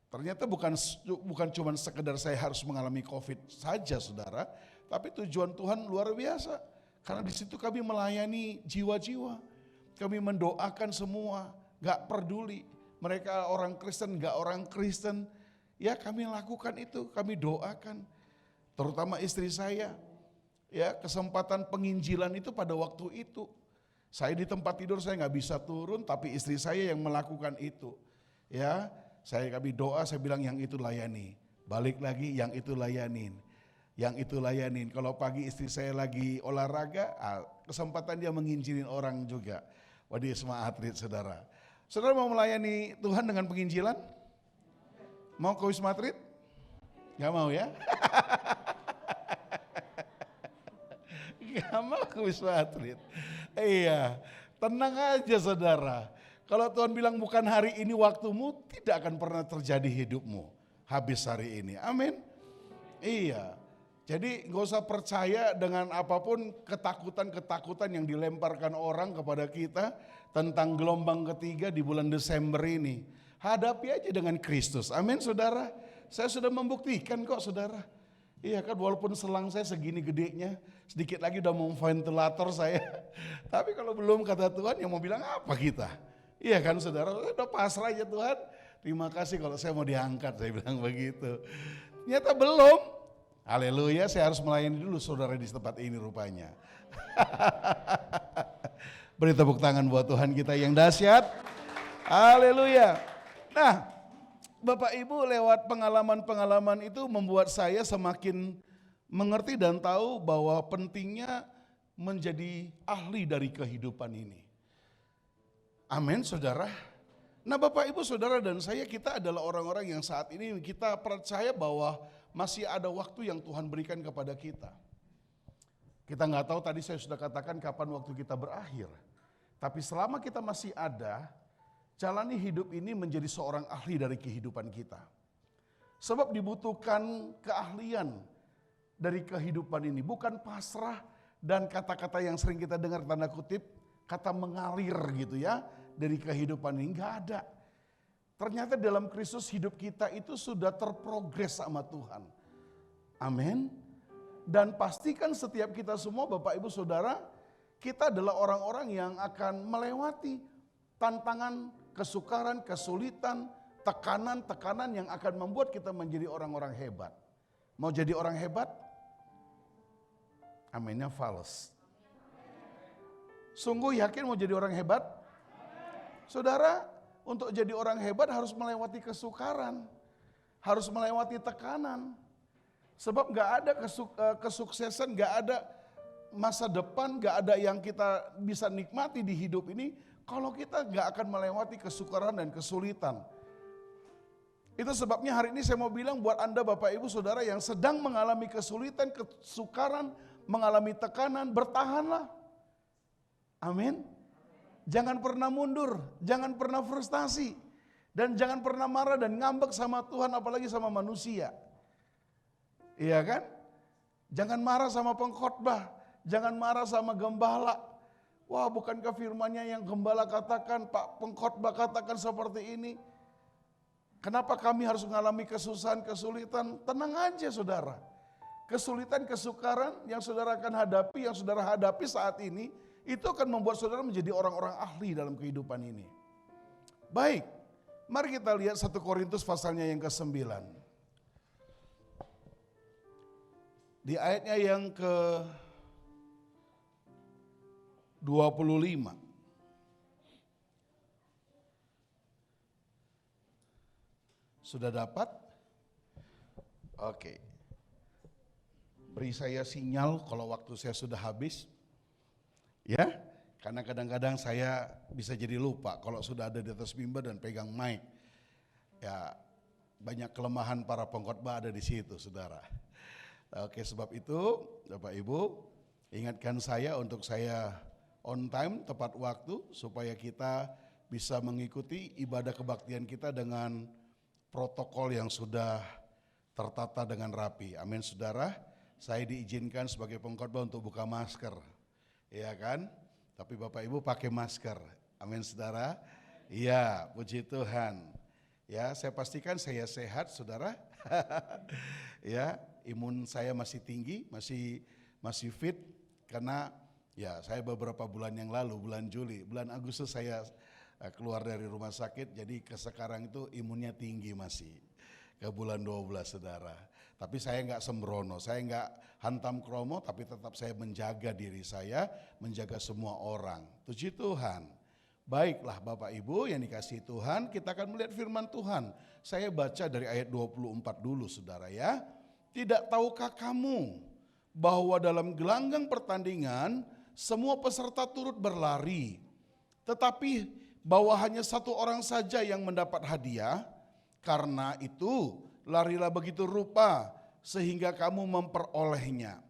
Ternyata bukan cuma sekedar saya harus mengalami COVID saja, saudara, tapi tujuan Tuhan luar biasa. Karena di situ kami melayani jiwa-jiwa, kami mendoakan semua, gak peduli mereka orang Kristen, gak orang Kristen, ya kami lakukan itu, kami doakan. Terutama istri saya, ya kesempatan penginjilan itu pada waktu itu. Saya di tempat tidur saya nggak bisa turun, tapi istri saya yang melakukan itu. Ya, kami doa, saya bilang yang itu layani. Balik lagi yang itu layanin, yang itu layanin. Kalau pagi istri saya lagi olahraga, kesempatan dia menginjilin orang juga. Di Wisma Atlet, saudara. Saudara mau melayani Tuhan dengan penginjilan? Mau ke Wisma Atlet? Gak mau ya? Gak mau ke Wisma Atlet. Iya, tenang aja saudara. Kalau Tuhan bilang bukan hari ini waktumu, tidak akan pernah terjadi hidupmu habis hari ini. Amin. Iya. Jadi gak usah percaya dengan apapun ketakutan-ketakutan yang dilemparkan orang kepada kita tentang gelombang ketiga di bulan Desember ini. Hadapi aja dengan Kristus. Amin saudara. Saya sudah membuktikan kok saudara. Iya kan, walaupun selang saya segini gedenya, sedikit lagi udah mau ventilator saya. Tapi kalau belum kata Tuhan, yang mau bilang apa kita? Iya kan saudara, udah pasrah aja Tuhan. Terima kasih kalau saya mau diangkat, saya bilang begitu. Ternyata belum. Haleluya, saya harus melayani dulu saudara di tempat ini rupanya. Beri tepuk tangan buat Tuhan kita yang dahsyat. Haleluya. Nah, Bapak Ibu lewat pengalaman-pengalaman itu membuat saya semakin mengerti dan tahu bahwa pentingnya menjadi ahli dari kehidupan ini. Amin saudara. Nah Bapak Ibu Saudara dan saya, kita adalah orang-orang yang saat ini kita percaya bahwa masih ada waktu yang Tuhan berikan kepada kita. Kita nggak tahu, tadi saya sudah katakan kapan waktu kita berakhir. Tapi selama kita masih ada, jalani hidup ini menjadi seorang ahli dari kehidupan kita. Sebab dibutuhkan keahlian dari kehidupan ini, bukan pasrah dan kata-kata yang sering kita dengar tanda kutip, kata mengalir gitu ya dari kehidupan ini, nggak ada. Ternyata dalam Kristus hidup kita itu sudah terprogres sama Tuhan. Amin. Dan pastikan setiap kita semua Bapak Ibu Saudara, kita adalah orang-orang yang akan melewati tantangan, kesukaran, kesulitan, tekanan-tekanan yang akan membuat kita menjadi orang-orang hebat. Mau jadi orang hebat? Aminnya fals. Sungguh yakin mau jadi orang hebat? Saudara, untuk jadi orang hebat harus melewati kesukaran, harus melewati tekanan. Sebab gak ada kesuksesan, gak ada masa depan, gak ada yang kita bisa nikmati di hidup ini kalau kita gak akan melewati kesukaran dan kesulitan. Itu sebabnya hari ini saya mau bilang buat Anda Bapak Ibu Saudara yang sedang mengalami kesulitan, kesukaran, mengalami tekanan, bertahanlah. Amin. Jangan pernah mundur, jangan pernah frustasi, dan jangan pernah marah dan ngambek sama Tuhan apalagi sama manusia. Iya kan? Jangan marah sama pengkhotbah, jangan marah sama gembala. Wah, bukankah firman-Nya yang gembala katakan, Pak pengkhotbah katakan seperti ini? Kenapa kami harus mengalami kesusahan, kesulitan? Tenang aja saudara. Kesulitan, kesukaran yang saudara akan hadapi, yang saudara hadapi saat ini, itu akan membuat saudara menjadi orang-orang ahli dalam kehidupan ini. Baik, mari kita lihat 1 Korintus pasalnya yang ke-9. Di ayatnya yang ke-25. Sudah dapat? Oke. Beri saya sinyal kalau waktu saya sudah habis. Ya, karena kadang-kadang saya bisa jadi lupa kalau sudah ada di atas mimbar dan pegang mic. Ya, banyak kelemahan para pengkhotbah ada di situ, saudara. Oke, sebab itu Bapak Ibu ingatkan saya untuk saya on time, tepat waktu, supaya kita bisa mengikuti ibadah kebaktian kita dengan protokol yang sudah tertata dengan rapi. Amin saudara, saya diizinkan sebagai pengkhotbah untuk buka masker. Iya kan? Tapi Bapak Ibu pakai masker. Amin saudara. Iya, puji Tuhan. Ya, saya pastikan saya sehat saudara. Ya, imun saya masih tinggi, masih fit karena ya saya beberapa bulan yang lalu, bulan Juli, bulan Agustus saya keluar dari rumah sakit, jadi ke sekarang itu imunnya tinggi masih ke bulan 12 saudara. Tapi saya enggak sembrono, saya enggak hantam kromo, tapi tetap saya menjaga diri saya, menjaga semua orang. Puji Tuhan. Baiklah Bapak Ibu yang dikasihi Tuhan, kita akan melihat firman Tuhan. Saya baca dari ayat 24 dulu saudara ya. Tidak tahukah kamu bahwa dalam gelanggang pertandingan semua peserta turut berlari, tetapi bahwa hanya satu orang saja yang mendapat hadiah? Karena itu larilah begitu rupa sehingga kamu memperolehnya.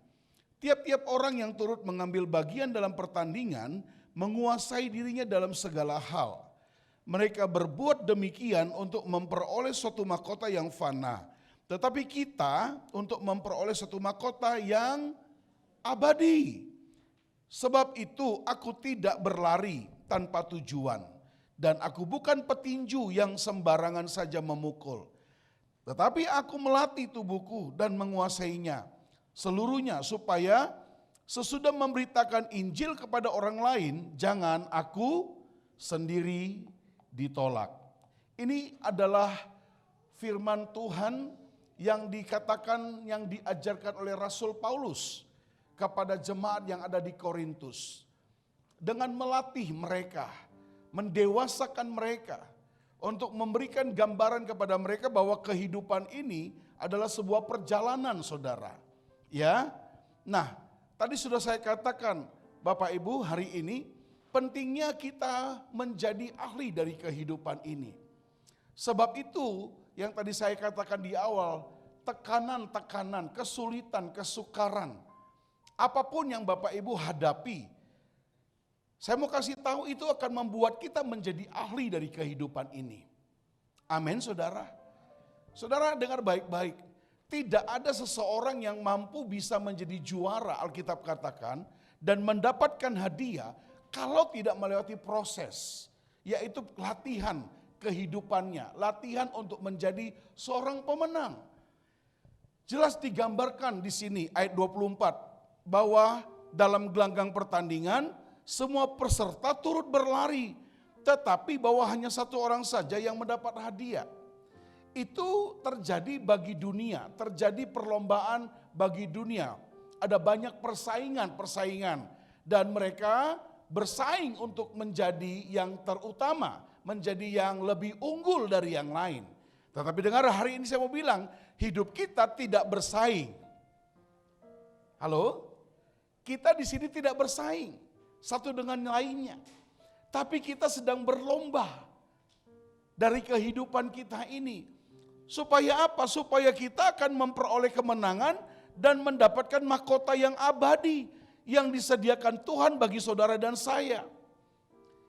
Tiap-tiap orang yang turut mengambil bagian dalam pertandingan menguasai dirinya dalam segala hal. Mereka berbuat demikian untuk memperoleh suatu mahkota yang fana. Tetapi kita untuk memperoleh suatu mahkota yang abadi. Sebab itu aku tidak berlari tanpa tujuan. Dan aku bukan petinju yang sembarangan saja memukul. Tetapi aku melatih tubuhku dan menguasainya seluruhnya supaya sesudah memberitakan Injil kepada orang lain, jangan aku sendiri ditolak. Ini adalah firman Tuhan yang dikatakan, yang diajarkan oleh Rasul Paulus kepada jemaat yang ada di Korintus. Dengan melatih mereka, mendewasakan mereka, untuk memberikan gambaran kepada mereka bahwa kehidupan ini adalah sebuah perjalanan saudara. Ya, nah tadi sudah saya katakan Bapak Ibu hari ini pentingnya kita menjadi ahli dari kehidupan ini. Sebab itu yang tadi saya katakan di awal, tekanan-tekanan, kesulitan, kesukaran, apapun yang Bapak Ibu hadapi, saya mau kasih tahu itu akan membuat kita menjadi ahli dari kehidupan ini. Amin saudara. Saudara dengar baik-baik. Tidak ada seseorang yang mampu bisa menjadi juara, Alkitab katakan, dan mendapatkan hadiah kalau tidak melewati proses, yaitu latihan kehidupannya, latihan untuk menjadi seorang pemenang. Jelas digambarkan di sini ayat 24 bahwa dalam gelanggang pertandingan semua peserta turut berlari, tetapi bahwa hanya satu orang saja yang mendapat hadiah. Itu terjadi bagi dunia, terjadi perlombaan bagi dunia. Ada banyak persaingan dan mereka bersaing untuk menjadi yang terutama, menjadi yang lebih unggul dari yang lain. Tetapi dengar, hari ini saya mau bilang, hidup kita tidak bersaing. Halo? Kita di sini tidak bersaing satu dengan lainnya. Tapi kita sedang berlomba dari kehidupan kita ini. Supaya apa? Supaya kita akan memperoleh kemenangan dan mendapatkan mahkota yang abadi yang disediakan Tuhan bagi saudara dan saya.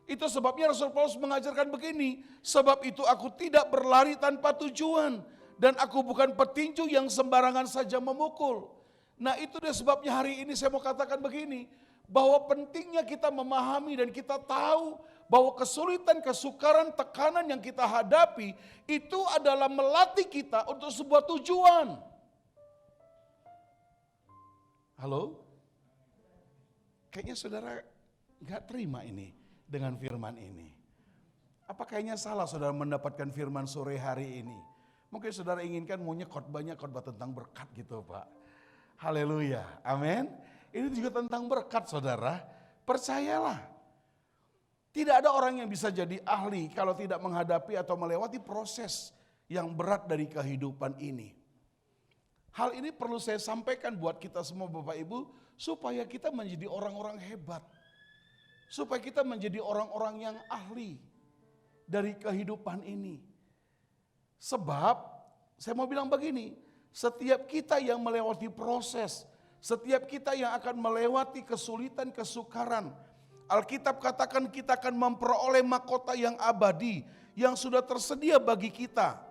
Itu sebabnya Rasul Paulus mengajarkan begini, sebab itu aku tidak berlari tanpa tujuan dan aku bukan petinju yang sembarangan saja memukul. Nah itu dia sebabnya hari ini saya mau katakan begini, bahwa pentingnya kita memahami dan kita tahu bahwa kesulitan, kesukaran, tekanan yang kita hadapi itu adalah melatih kita untuk sebuah tujuan. Halo? Kayaknya saudara gak terima ini dengan firman ini. Apa kayaknya salah saudara mendapatkan firman sore hari ini? Mungkin saudara inginkan maunya khotbahnya khotbah tentang berkat gitu Pak. Haleluya, amin. Ini juga tentang berkat saudara. Percayalah, tidak ada orang yang bisa jadi ahli kalau tidak menghadapi atau melewati proses yang berat dari kehidupan ini. Hal ini perlu saya sampaikan buat kita semua Bapak Ibu, supaya kita menjadi orang-orang hebat. Supaya kita menjadi orang-orang yang ahli dari kehidupan ini. Sebab, saya mau bilang begini, setiap kita yang melewati proses, setiap kita yang akan melewati kesulitan, kesukaran, Alkitab katakan kita akan memperoleh mahkota yang abadi, yang sudah tersedia bagi kita.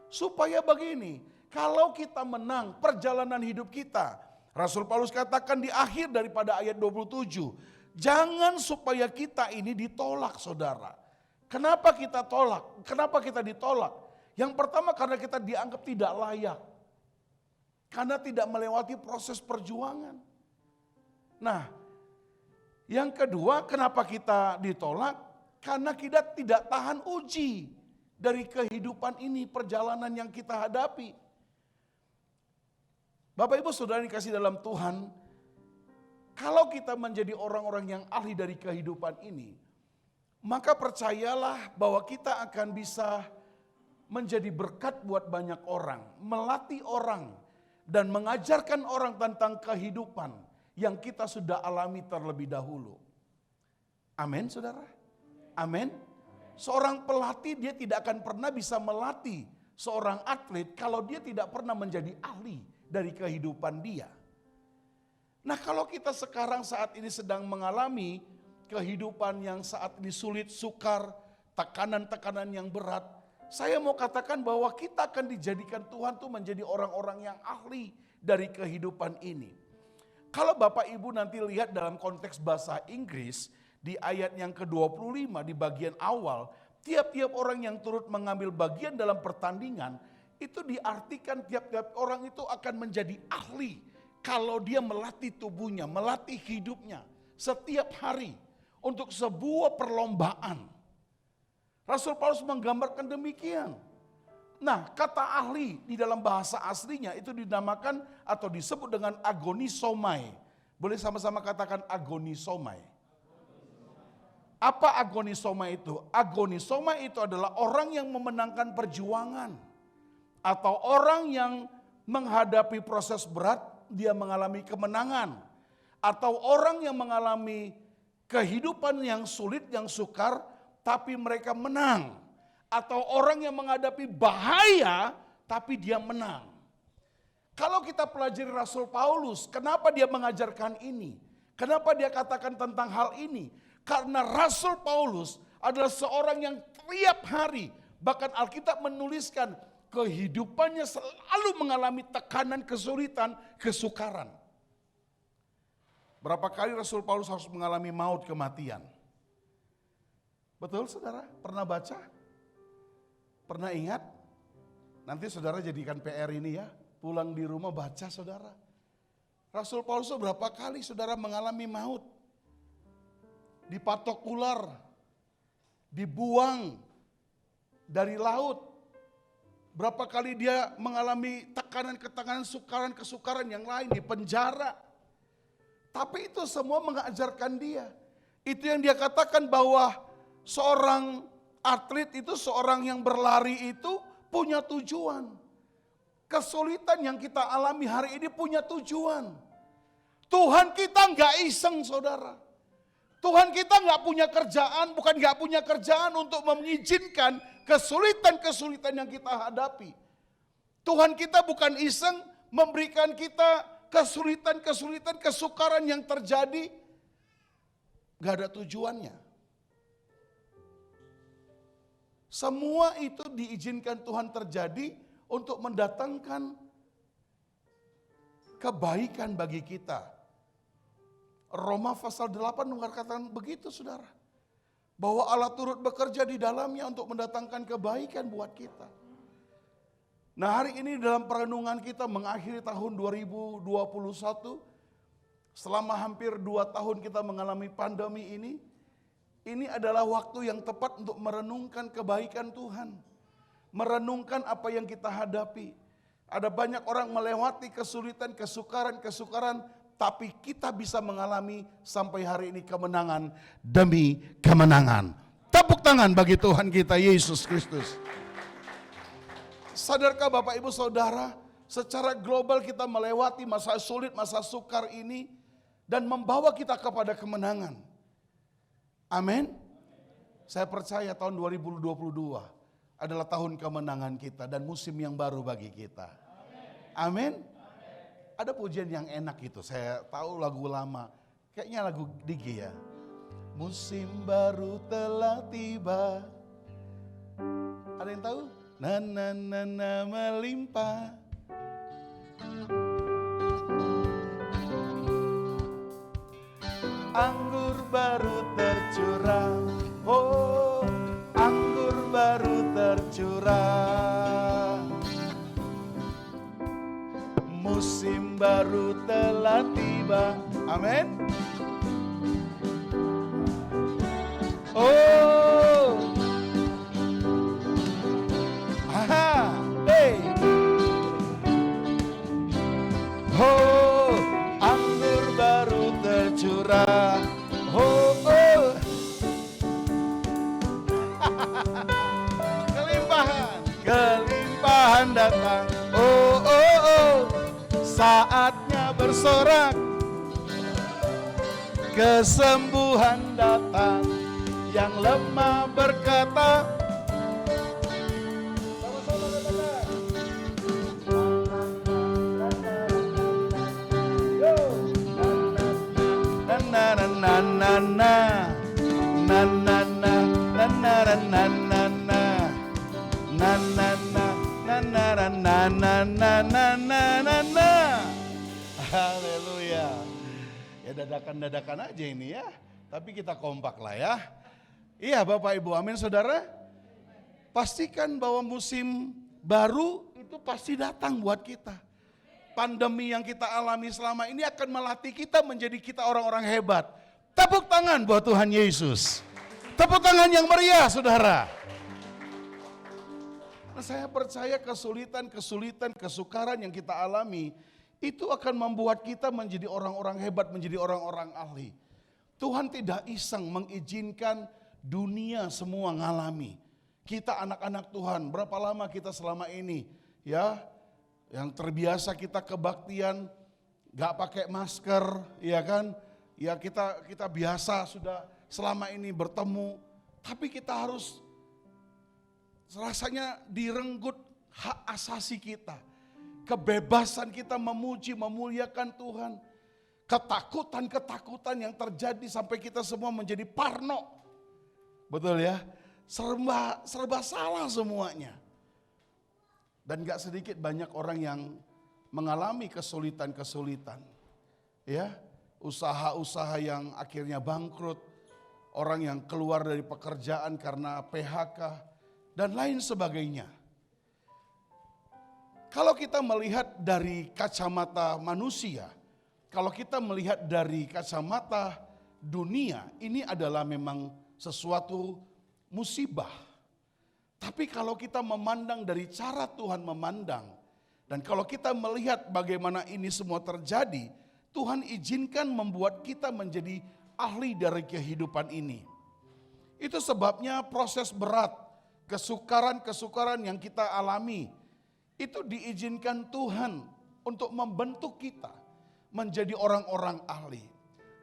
Supaya begini, kalau kita menang perjalanan hidup kita, Rasul Paulus katakan di akhir daripada ayat 27, jangan supaya kita ini ditolak saudara. Kenapa kita tolak? Kenapa kita ditolak? Yang pertama karena kita dianggap tidak layak. Karena tidak melewati proses perjuangan. Nah, yang kedua kenapa kita ditolak? Karena kita tidak tahan uji dari kehidupan ini, perjalanan yang kita hadapi. Bapak Ibu Saudara dikasih dalam Tuhan, kalau kita menjadi orang-orang yang ahli dari kehidupan ini, maka percayalah bahwa kita akan bisa menjadi berkat buat banyak orang, melatih orang, dan mengajarkan orang tentang kehidupan yang kita sudah alami terlebih dahulu. Amin saudara? Amin. Seorang pelatih dia tidak akan pernah bisa melatih seorang atlet kalau dia tidak pernah menjadi ahli dari kehidupan dia. Nah kalau kita sekarang saat ini sedang mengalami kehidupan yang saat ini sulit, sukar, tekanan-tekanan yang berat, saya mau katakan bahwa kita akan dijadikan Tuhan tuh menjadi orang-orang yang ahli dari kehidupan ini. Kalau Bapak Ibu nanti lihat dalam konteks bahasa Inggris, di ayat yang ke-25 di bagian awal, tiap-tiap orang yang turut mengambil bagian dalam pertandingan, itu diartikan tiap-tiap orang itu akan menjadi ahli. Kalau dia melatih tubuhnya, melatih hidupnya setiap hari untuk sebuah perlombaan. Rasul Paulus menggambarkan demikian. Nah, kata ahli di dalam bahasa aslinya itu dinamakan atau disebut dengan agonisomai. Boleh sama-sama katakan agonisomai. Apa agonisomai itu? Agonisomai itu adalah orang yang memenangkan perjuangan. Atau orang yang menghadapi proses berat, dia mengalami kemenangan. Atau orang yang mengalami kehidupan yang sulit, yang sukar, tapi mereka menang. Atau orang yang menghadapi bahaya, tapi dia menang. Kalau kita pelajari Rasul Paulus, kenapa dia mengajarkan ini? Kenapa dia katakan tentang hal ini? Karena Rasul Paulus adalah seorang yang tiap hari, bahkan Alkitab menuliskan kehidupannya selalu mengalami tekanan, kesulitan, kesukaran. Berapa kali Rasul Paulus harus mengalami maut, kematian? Betul saudara? Pernah baca? Pernah ingat? Nanti saudara jadikan PR ini ya. Pulang di rumah baca saudara. Rasul Paulus berapa kali saudara mengalami maut? Dipatok ular. Dibuang dari laut. Berapa kali dia mengalami tekanan-ketekanan, kesukaran yang lain, di penjara. Tapi itu semua mengajarkan dia. Itu yang dia katakan bahwa seorang atlet itu, seorang yang berlari itu punya tujuan. Kesulitan yang kita alami hari ini punya tujuan. Tuhan kita nggak iseng saudara. Tuhan kita nggak punya kerjaan, bukan nggak punya kerjaan untuk mengizinkan kesulitan-kesulitan yang kita hadapi. Tuhan kita bukan iseng memberikan kita kesulitan-kesulitan, kesukaran yang terjadi. Gak ada tujuannya. Semua itu diizinkan Tuhan terjadi untuk mendatangkan kebaikan bagi kita. Roma pasal 8 mengatakan begitu saudara. Bahwa Allah turut bekerja di dalamnya untuk mendatangkan kebaikan buat kita. Nah hari ini dalam perenungan kita mengakhiri tahun 2021. Selama hampir 2 tahun kita mengalami pandemi ini. Ini adalah waktu yang tepat untuk merenungkan kebaikan Tuhan. Merenungkan apa yang kita hadapi. Ada banyak orang melewati kesulitan, kesukaran. Tapi kita bisa mengalami sampai hari ini kemenangan demi kemenangan. Tepuk tangan bagi Tuhan kita Yesus Kristus. Sadarkah Bapak Ibu Saudara, secara global kita melewati masa sulit, masa sukar ini. Dan membawa kita kepada kemenangan. Amin. Saya percaya tahun 2022 adalah tahun kemenangan kita dan musim yang baru bagi kita. Amin. Ada pujian yang enak gitu, saya tahu lagu lama, kayaknya lagu Digi ya. Musim baru telah tiba. Ada yang tahu? Na melimpah. Anggur baru tercurah. Oh, anggur baru tercurah. Musim baru telah tiba. Amin. Oh. Aha. Hey. Oh, anggur baru tercurah. Oh, oh. Kelimpahan datang. Oh, oh, oh. Saatnya bersorak, kesembuhan datang, yang lemah berkata, haleluya. Ya dadakan-dadakan aja ini ya. Tapi kita kompak lah ya. Iya Bapak Ibu, amin saudara. Pastikan bahwa musim baru itu pasti datang buat kita. Pandemi yang kita alami selama ini akan melatih kita menjadi kita orang-orang hebat. Tepuk tangan buat Tuhan Yesus. Tepuk tangan yang meriah saudara. Nah, saya percaya kesulitan, kesukaran yang kita alami itu akan membuat kita menjadi orang-orang hebat, menjadi orang-orang ahli. Tuhan tidak iseng mengizinkan dunia semua ngalami. Kita anak-anak Tuhan, berapa lama kita selama ini ya, yang terbiasa kita kebaktian, gak pakai masker, ya kan? Ya kita biasa sudah selama ini bertemu, tapi kita harus rasanya direnggut hak asasi kita. Kebebasan kita memuji, memuliakan Tuhan. Ketakutan-ketakutan yang terjadi sampai kita semua menjadi parno. Betul ya? Serba salah semuanya. Dan gak sedikit banyak orang yang mengalami kesulitan-kesulitan. Ya, usaha-usaha yang akhirnya bangkrut, orang yang keluar dari pekerjaan karena PHK, dan lain sebagainya. Kalau kita melihat dari kacamata manusia, kalau kita melihat dari kacamata dunia, ini adalah memang sesuatu musibah. Tapi kalau kita memandang dari cara Tuhan memandang, dan kalau kita melihat bagaimana ini semua terjadi, Tuhan izinkan membuat kita menjadi ahli dari kehidupan ini. Itu sebabnya proses berat, kesukaran-kesukaran yang kita alami, itu diizinkan Tuhan untuk membentuk kita menjadi orang-orang ahli.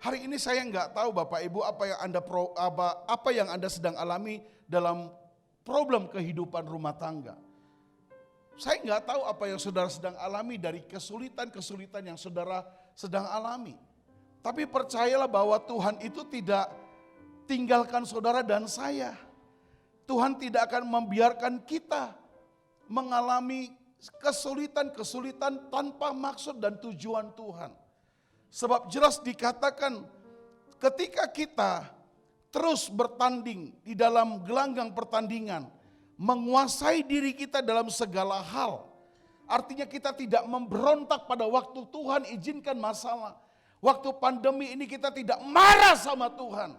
Hari ini saya nggak tahu Bapak Ibu apa yang Anda sedang alami dalam problem kehidupan rumah tangga. Saya nggak tahu apa yang saudara sedang alami dari kesulitan-kesulitan yang saudara sedang alami. Tapi percayalah bahwa Tuhan itu tidak tinggalkan saudara dan saya. Tuhan tidak akan membiarkan kita mengalami kesulitan-kesulitan tanpa maksud dan tujuan Tuhan. Sebab jelas dikatakan ketika kita terus bertanding di dalam gelanggang pertandingan, menguasai diri kita dalam segala hal. Artinya kita tidak memberontak pada waktu Tuhan izinkan masalah. Waktu pandemi ini kita tidak marah sama Tuhan.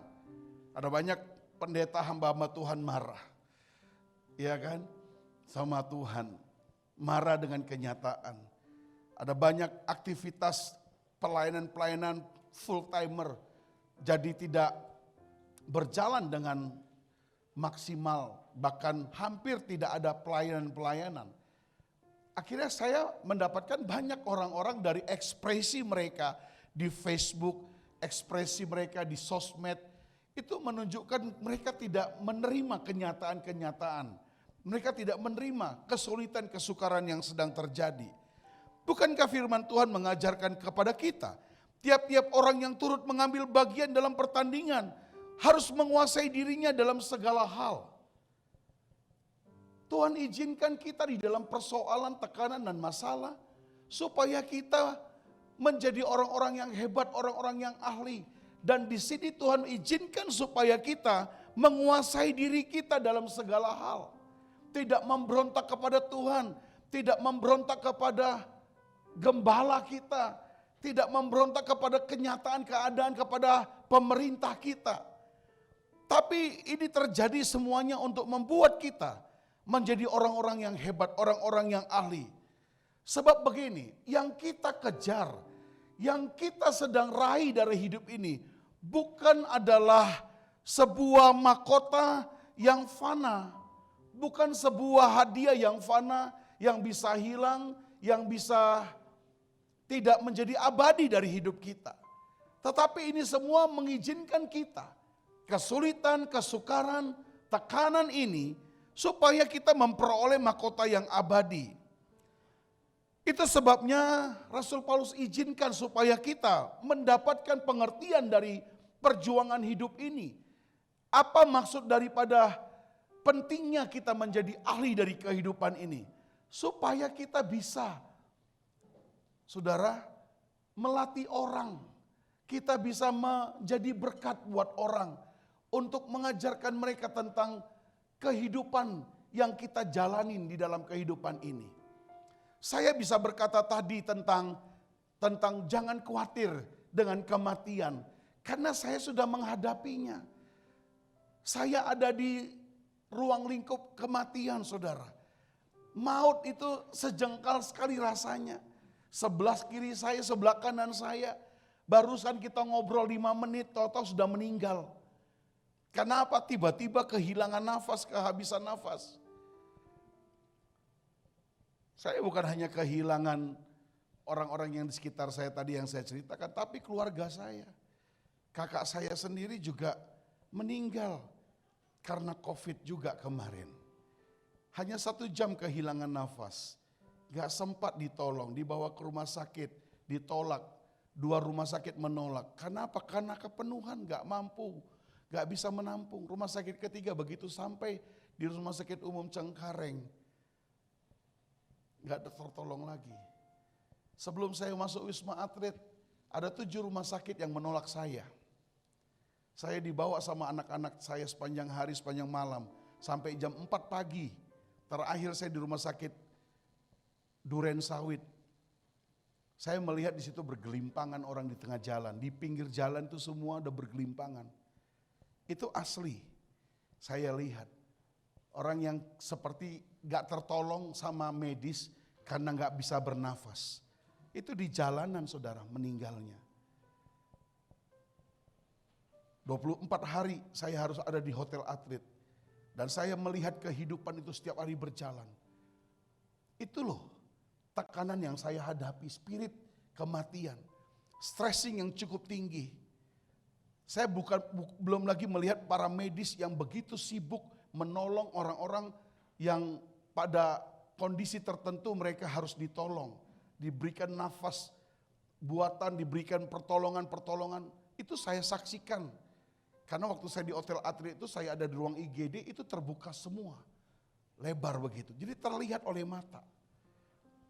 Ada banyak pendeta hamba-hamba Tuhan marah. Iya kan? Sama Tuhan. Marah dengan kenyataan. Ada banyak aktivitas pelayanan-pelayanan full timer. Jadi tidak berjalan dengan maksimal. Bahkan hampir tidak ada pelayanan-pelayanan. Akhirnya saya mendapatkan banyak orang-orang dari ekspresi mereka di Facebook, ekspresi mereka di sosmed. Itu menunjukkan mereka tidak menerima kenyataan-kenyataan. Mereka tidak menerima kesulitan, kesukaran yang sedang terjadi. Bukankah firman Tuhan mengajarkan kepada kita, tiap-tiap orang yang turut mengambil bagian dalam pertandingan harus menguasai dirinya dalam segala hal. Tuhan izinkan kita di dalam persoalan, tekanan dan masalah supaya kita menjadi orang-orang yang hebat, orang-orang yang ahli. Dan di sini Tuhan izinkan supaya kita menguasai diri kita dalam segala hal. Tidak memberontak kepada Tuhan, tidak memberontak kepada gembala kita, tidak memberontak kepada kenyataan keadaan, kepada pemerintah kita. Tapi ini terjadi semuanya untuk membuat kita menjadi orang-orang yang hebat, orang-orang yang ahli. Sebab begini, yang kita kejar, yang kita sedang raih dari hidup ini, bukan adalah sebuah mahkota yang fana, bukan sebuah hadiah yang fana, yang bisa hilang, yang bisa tidak menjadi abadi dari hidup kita. Tetapi ini semua mengizinkan kita, kesulitan, kesukaran, tekanan ini, supaya kita memperoleh mahkota yang abadi. Itu sebabnya Rasul Paulus izinkan supaya kita mendapatkan pengertian dari perjuangan hidup ini. Apa maksud daripada pentingnya kita menjadi ahli dari kehidupan ini? Supaya kita bisa, saudara, melatih orang. Kita bisa menjadi berkat buat orang untuk mengajarkan mereka tentang kehidupan yang kita jalanin di dalam kehidupan ini. Saya bisa berkata tadi tentang jangan khawatir dengan kematian. Karena saya sudah menghadapinya. Saya ada di ruang lingkup kematian, saudara. Maut itu sejengkal sekali rasanya. Sebelah kiri saya, sebelah kanan saya. Barusan kita ngobrol 5 menit, tahu-tahu sudah meninggal. Kenapa? Tiba-tiba kehilangan nafas, kehabisan nafas. Saya bukan hanya kehilangan orang-orang yang di sekitar saya tadi yang saya ceritakan, tapi keluarga saya. Kakak saya sendiri juga meninggal karena COVID juga kemarin. Hanya 1 jam kehilangan nafas. Gak sempat ditolong, dibawa ke rumah sakit, ditolak. 2 rumah sakit menolak. Kenapa? Karena kepenuhan, gak mampu. Gak bisa menampung. Rumah sakit ketiga begitu sampai di rumah sakit umum Cengkareng. Gak tertolong lagi. Sebelum saya masuk Wisma Atlet, Ada 7 rumah sakit yang menolak saya. Saya dibawa sama anak-anak saya sepanjang hari, sepanjang malam. Sampai jam 4 pagi. Terakhir saya di rumah sakit Duren Sawit. Saya melihat di situ bergelimpangan orang di tengah jalan. Di pinggir jalan itu semua udah bergelimpangan. Itu asli. Saya lihat. Orang yang seperti gak tertolong sama medis karena gak bisa bernafas. Itu di jalanan saudara meninggalnya. 24 hari saya harus ada di hotel atlet. Dan saya melihat kehidupan itu setiap hari berjalan. Itu loh tekanan yang saya hadapi, spirit kematian. Stressing yang cukup tinggi. Saya belum lagi melihat para medis yang begitu sibuk menolong orang-orang yang pada kondisi tertentu mereka harus ditolong. Diberikan nafas buatan, diberikan pertolongan-pertolongan. Itu saya saksikan. Karena waktu saya di hotel atlet itu saya ada di ruang IGD itu terbuka semua. Lebar begitu. Jadi terlihat oleh mata.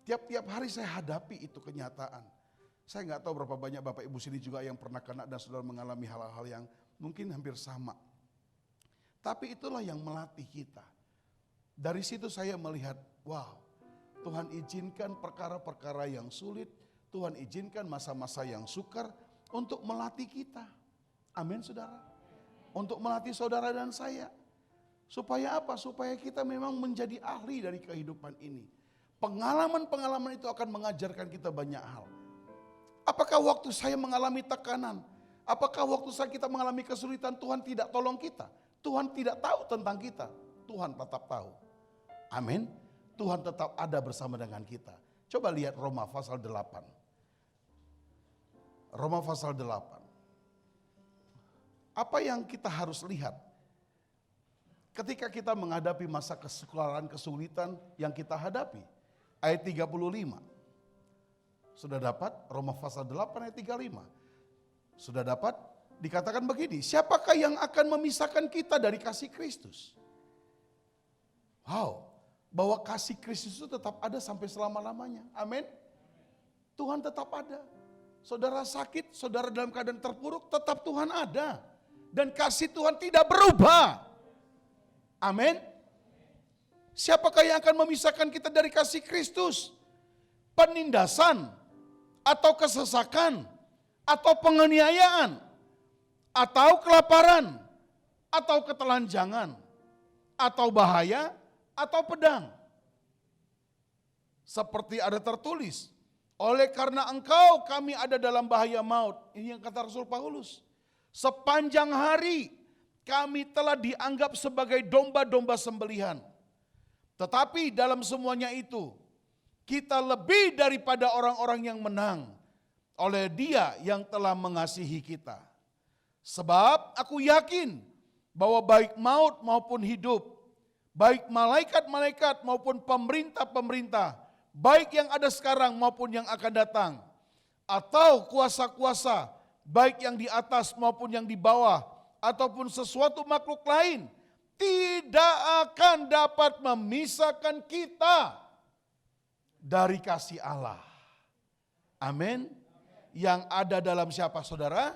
Tiap-tiap hari saya hadapi itu kenyataan. Saya nggak tahu berapa banyak Bapak Ibu sini juga yang pernah kena dan saudara mengalami hal-hal yang mungkin hampir sama. Tapi itulah yang melatih kita. Dari situ saya melihat, wow, Tuhan izinkan perkara-perkara yang sulit, Tuhan izinkan masa-masa yang sukar untuk melatih kita. Amin saudara. Untuk melatih saudara dan saya. Supaya apa? Supaya kita memang menjadi ahli dari kehidupan ini. Pengalaman-pengalaman itu akan mengajarkan kita banyak hal. Apakah waktu saya mengalami tekanan? Apakah waktu kita mengalami kesulitan Tuhan tidak tolong kita? Tuhan tidak tahu tentang kita. Tuhan tetap tahu. Amin. Tuhan tetap ada bersama dengan kita. Coba lihat Roma pasal 8. Roma pasal 8. Apa yang kita harus lihat? Ketika kita menghadapi masa kesukarahan, kesulitan yang kita hadapi. Ayat 35. Sudah dapat? Roma pasal 8 ayat 35. Sudah dapat? Dikatakan begini, siapakah yang akan memisahkan kita dari kasih Kristus? Wow, bahwa kasih Kristus itu tetap ada sampai selama-lamanya. Amin. Tuhan tetap ada. Saudara sakit, saudara dalam keadaan terpuruk, tetap Tuhan ada. Dan kasih Tuhan tidak berubah. Amin. Siapakah yang akan memisahkan kita dari kasih Kristus? Penindasan, atau kesesakan, atau penganiayaan, atau kelaparan, atau ketelanjangan, atau bahaya, atau pedang. Seperti ada tertulis, oleh karena engkau kami ada dalam bahaya maut. Ini yang kata Rasul Paulus. Sepanjang hari kami telah dianggap sebagai domba-domba sembelihan. Tetapi dalam semuanya itu, kita lebih daripada orang-orang yang menang oleh Dia yang telah mengasihi kita. Sebab aku yakin bahwa baik maut maupun hidup, baik malaikat-malaikat maupun pemerintah-pemerintah, baik yang ada sekarang maupun yang akan datang, atau kuasa-kuasa, baik yang di atas maupun yang di bawah, ataupun sesuatu makhluk lain, tidak akan dapat memisahkan kita dari kasih Allah. Amin. Yang ada dalam siapa saudara?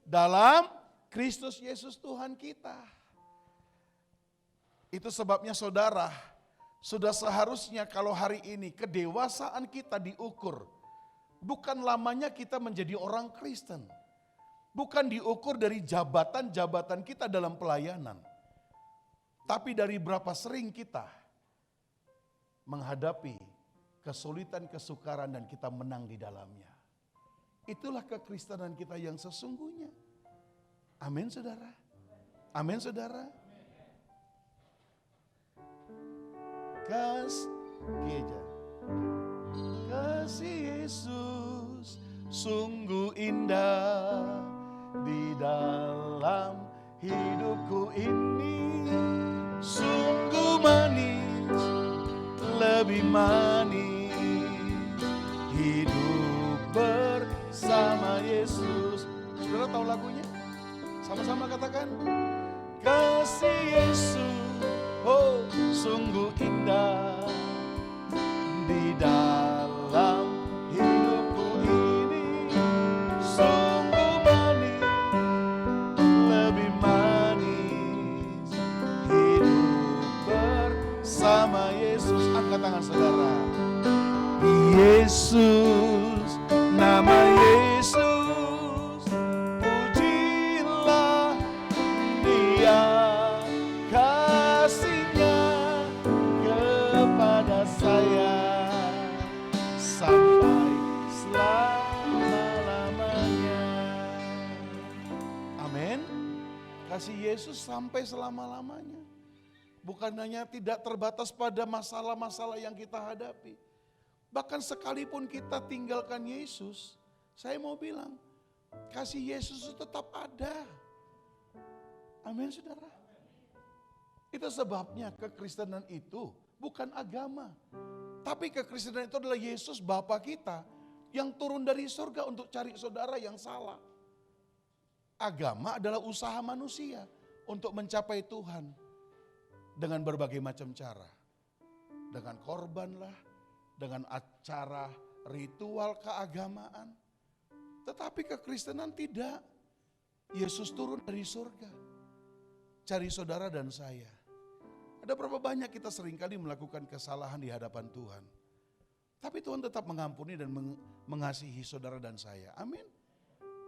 Dalam Kristus Yesus Tuhan kita. Itu sebabnya saudara, sudah seharusnya kalau hari ini kedewasaan kita diukur. Bukan lamanya kita menjadi orang Kristen. Bukan diukur dari jabatan-jabatan kita dalam pelayanan. Tapi dari berapa sering kita menghadapi kesulitan, kesukaran dan kita menang di dalamnya. Itulah kekristenan kita yang sesungguhnya. Amin saudara. Amin saudara. Kasih Yesus sungguh indah di dalam hidupku ini, sungguh manis, lebih manis hidup bersama Yesus. Saudara tahu lagunya? Sama-sama katakan. Kasih Yesus, oh sungguh indah di dalam hidupku ini, Angkat tangan saudara. Yesus, nama Yesus, pujilah Dia, kasih-Nya kepada saya sampai selama-lamanya. Amin. Kasih Yesus sampai selama-lamanya. Bukan hanya tidak terbatas pada masalah-masalah yang kita hadapi. Bahkan sekalipun kita tinggalkan Yesus, saya mau bilang, kasih Yesus itu tetap ada. Amin saudara. Itu sebabnya kekristenan itu bukan agama. Tapi kekristenan itu adalah Yesus Bapa kita yang turun dari surga untuk cari saudara yang salah. Agama adalah usaha manusia untuk mencapai Tuhan dengan berbagai macam cara. Dengan korban lah, dengan acara ritual keagamaan. Tetapi kekristenan tidak. Yesus turun dari surga. Cari saudara dan saya. Ada berapa banyak kita seringkali melakukan kesalahan di hadapan Tuhan. Tapi Tuhan tetap mengampuni dan mengasihi saudara dan saya. Amin.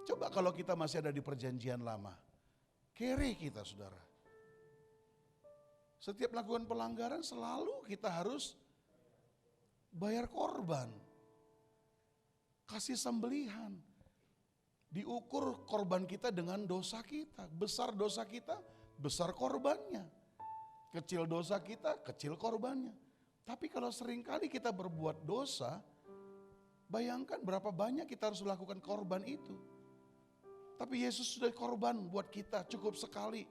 Coba kalau kita masih ada di perjanjian lama. Kere kita saudara. Setiap melakukan pelanggaran selalu kita harus bayar korban. Kasih sembelihan. Diukur korban kita dengan dosa kita. Besar dosa kita, besar korbannya. Kecil dosa kita, kecil korbannya. Tapi kalau seringkali kita berbuat dosa, bayangkan berapa banyak kita harus melakukan korban itu. Tapi Yesus sudah korban buat kita, cukup sekali.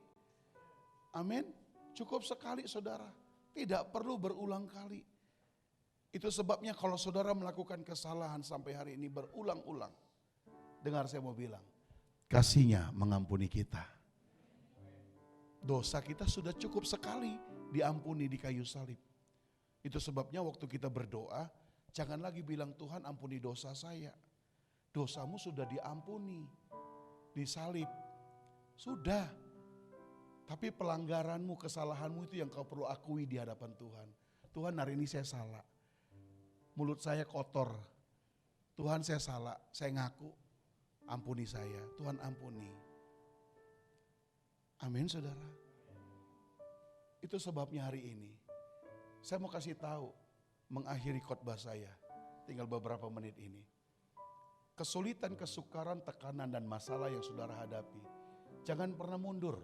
Amin. Cukup sekali saudara. Tidak perlu berulang kali. Itu sebabnya kalau saudara melakukan kesalahan sampai hari ini berulang-ulang. Dengar saya mau bilang, kasih-Nya mengampuni kita. Dosa kita sudah cukup sekali diampuni di kayu salib. Itu sebabnya waktu kita berdoa, jangan lagi bilang Tuhan ampuni dosa saya. Dosamu sudah diampuni di salib. Sudah. Tapi pelanggaranmu, kesalahanmu itu yang kau perlu akui di hadapan Tuhan. Tuhan hari ini saya salah. Mulut saya kotor. Tuhan saya salah, saya ngaku. Ampuni saya, Tuhan ampuni. Amin saudara. Itu sebabnya hari ini saya mau kasih tahu, mengakhiri khotbah saya, tinggal beberapa menit ini. Kesulitan, kesukaran, tekanan dan masalah yang saudara hadapi, jangan pernah mundur.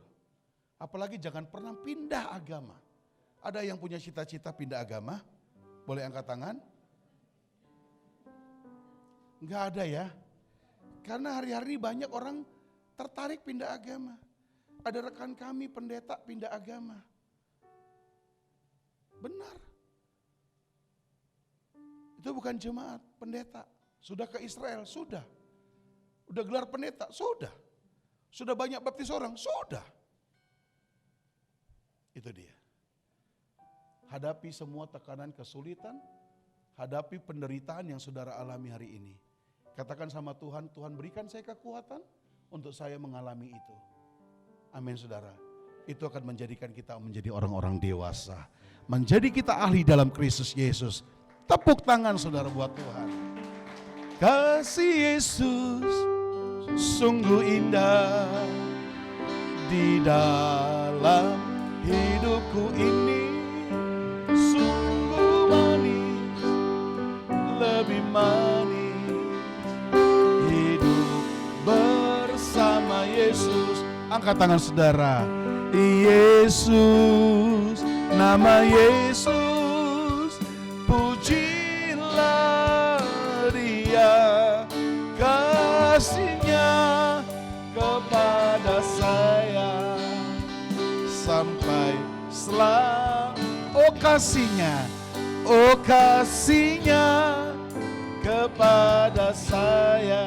Apalagi jangan pernah pindah agama. Ada yang punya cita-cita pindah agama? Boleh angkat tangan? Enggak ada ya. Karena hari-hari banyak orang tertarik pindah agama. Ada rekan kami pendeta pindah agama. Benar. Itu bukan jemaat, pendeta. Sudah ke Israel, sudah. Udah gelar pendeta, sudah. Sudah banyak baptis orang, sudah. Itu dia. Hadapi semua tekanan kesulitan, hadapi penderitaan yang saudara alami hari ini. Katakan sama Tuhan, Tuhan berikan saya kekuatan untuk saya mengalami itu. Amin saudara. Itu akan menjadikan kita menjadi orang-orang dewasa. Menjadi kita ahli dalam Kristus Yesus. Tepuk tangan saudara buat Tuhan. Kasih Yesus sungguh indah di dalam hidupku ini. Sungguh manis, lebih manis. Hidup bersama Yesus. Angkat tangan saudara. Yesus, nama Yesus, pujilah Dia, kasih-Nya kepada saya sampai oh kasih-Nya kepada saya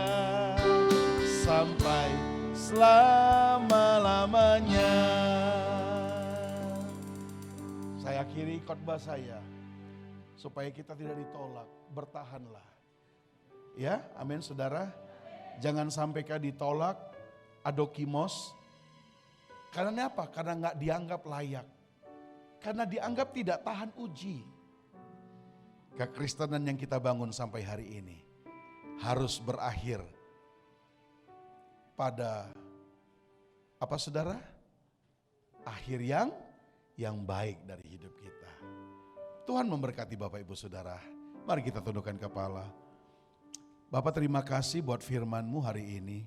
sampai selama-lamanya. Saya akhiri khotbah saya supaya kita tidak ditolak, bertahanlah. Ya, amin saudara. Jangan sampai kita ditolak, adokimos. Karena apa? Karena nggak dianggap layak. Karena dianggap tidak tahan uji. kekristenan yang kita bangun sampai hari ini harus berakhir pada apa saudara? Akhir yang baik dari hidup kita. Tuhan memberkati Bapak Ibu Saudara. Mari kita tundukkan kepala. Bapak, terima kasih buat firman-Mu hari ini.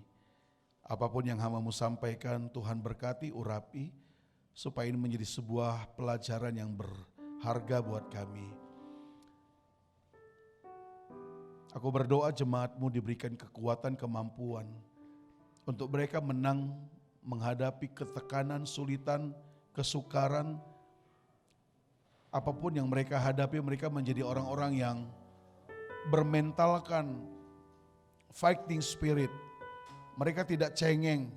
Apapun yang hamba-Mu sampaikan, Tuhan berkati, urapi, supaya ini menjadi sebuah pelajaran yang berharga buat kami. Aku berdoa jemaat-Mu diberikan kekuatan, kemampuan untuk mereka menang menghadapi ketekanan, sulitan, kesukaran, apapun yang mereka hadapi, mereka menjadi orang-orang yang bermentalkan fighting spirit. Mereka tidak cengeng,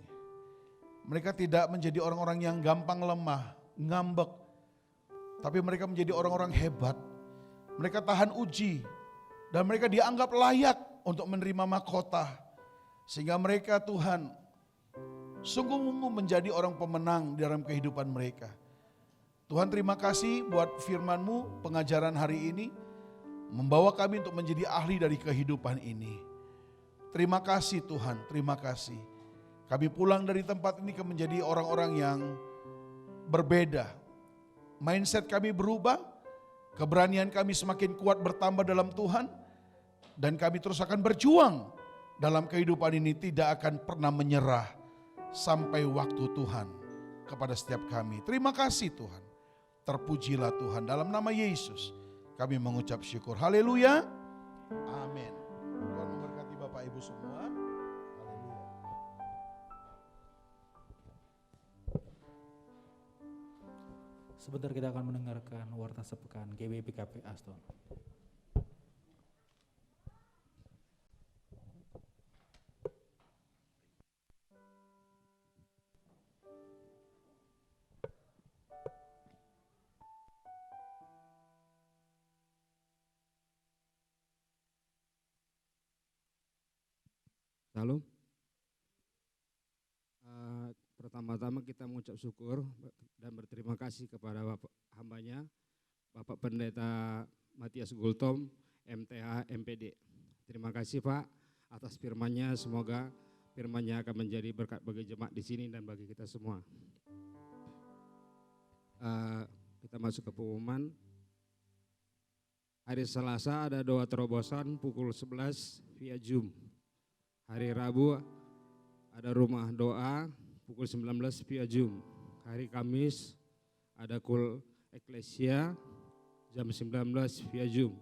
mereka tidak menjadi orang-orang yang gampang lemah, ngambek, tapi mereka menjadi orang-orang hebat. Mereka tahan uji dan mereka dianggap layak untuk menerima mahkota, sehingga mereka Tuhan sungguh-sungguh menjadi orang pemenang dalam kehidupan mereka. Tuhan, terima kasih buat firman-Mu, pengajaran hari ini membawa kami untuk menjadi ahli dari kehidupan ini. Terima kasih Tuhan, terima kasih. Kami pulang dari tempat ini menjadi orang-orang yang berbeda. Mindset kami berubah, keberanian kami semakin kuat bertambah dalam Tuhan, dan kami terus akan berjuang dalam kehidupan ini, tidak akan pernah menyerah sampai waktu Tuhan kepada setiap kami. Terima kasih Tuhan. Terpujilah Tuhan, dalam nama Yesus kami mengucap syukur. Haleluya. Amin. Tuhan memberkati Bapak Ibu semua. Haleluya. Sebentar kita akan mendengarkan warta sepekan GBPKP Aston. Salam. Pertama-tama kita mengucap syukur dan berterima kasih kepada Bapak hambanya, Bapak Pendeta Matias Gultom, MTH MPD. Terima kasih Pak atas firman-Nya, semoga firman-Nya akan menjadi berkat bagi jemaat di sini dan bagi kita semua. Kita masuk ke pengumuman. Hari Selasa ada doa terobosan pukul 11 via Zoom. Hari Rabu ada rumah doa pukul 19 via Zoom. Hari Kamis ada kul eklesia jam 19 via Zoom.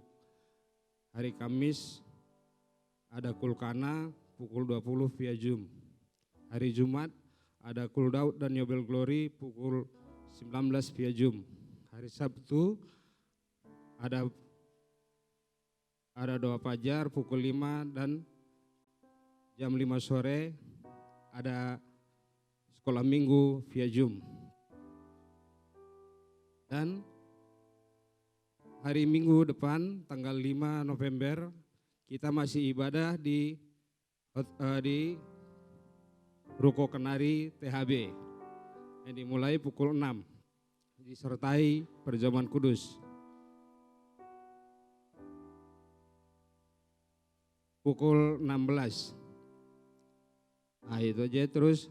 Hari Kamis ada kul kana pukul 20 via Zoom. Hari Jumat ada kul Daud dan Yobel Glory pukul 19 via Zoom. Hari Sabtu ada doa fajar pukul 5 dan jam 5 sore ada sekolah minggu via Zoom. Dan hari Minggu depan tanggal 5 November kita masih ibadah di Ruko Kenari THB yang dimulai pukul 6 disertai perjamuan kudus. Pukul 16. Nah itu aja. Terus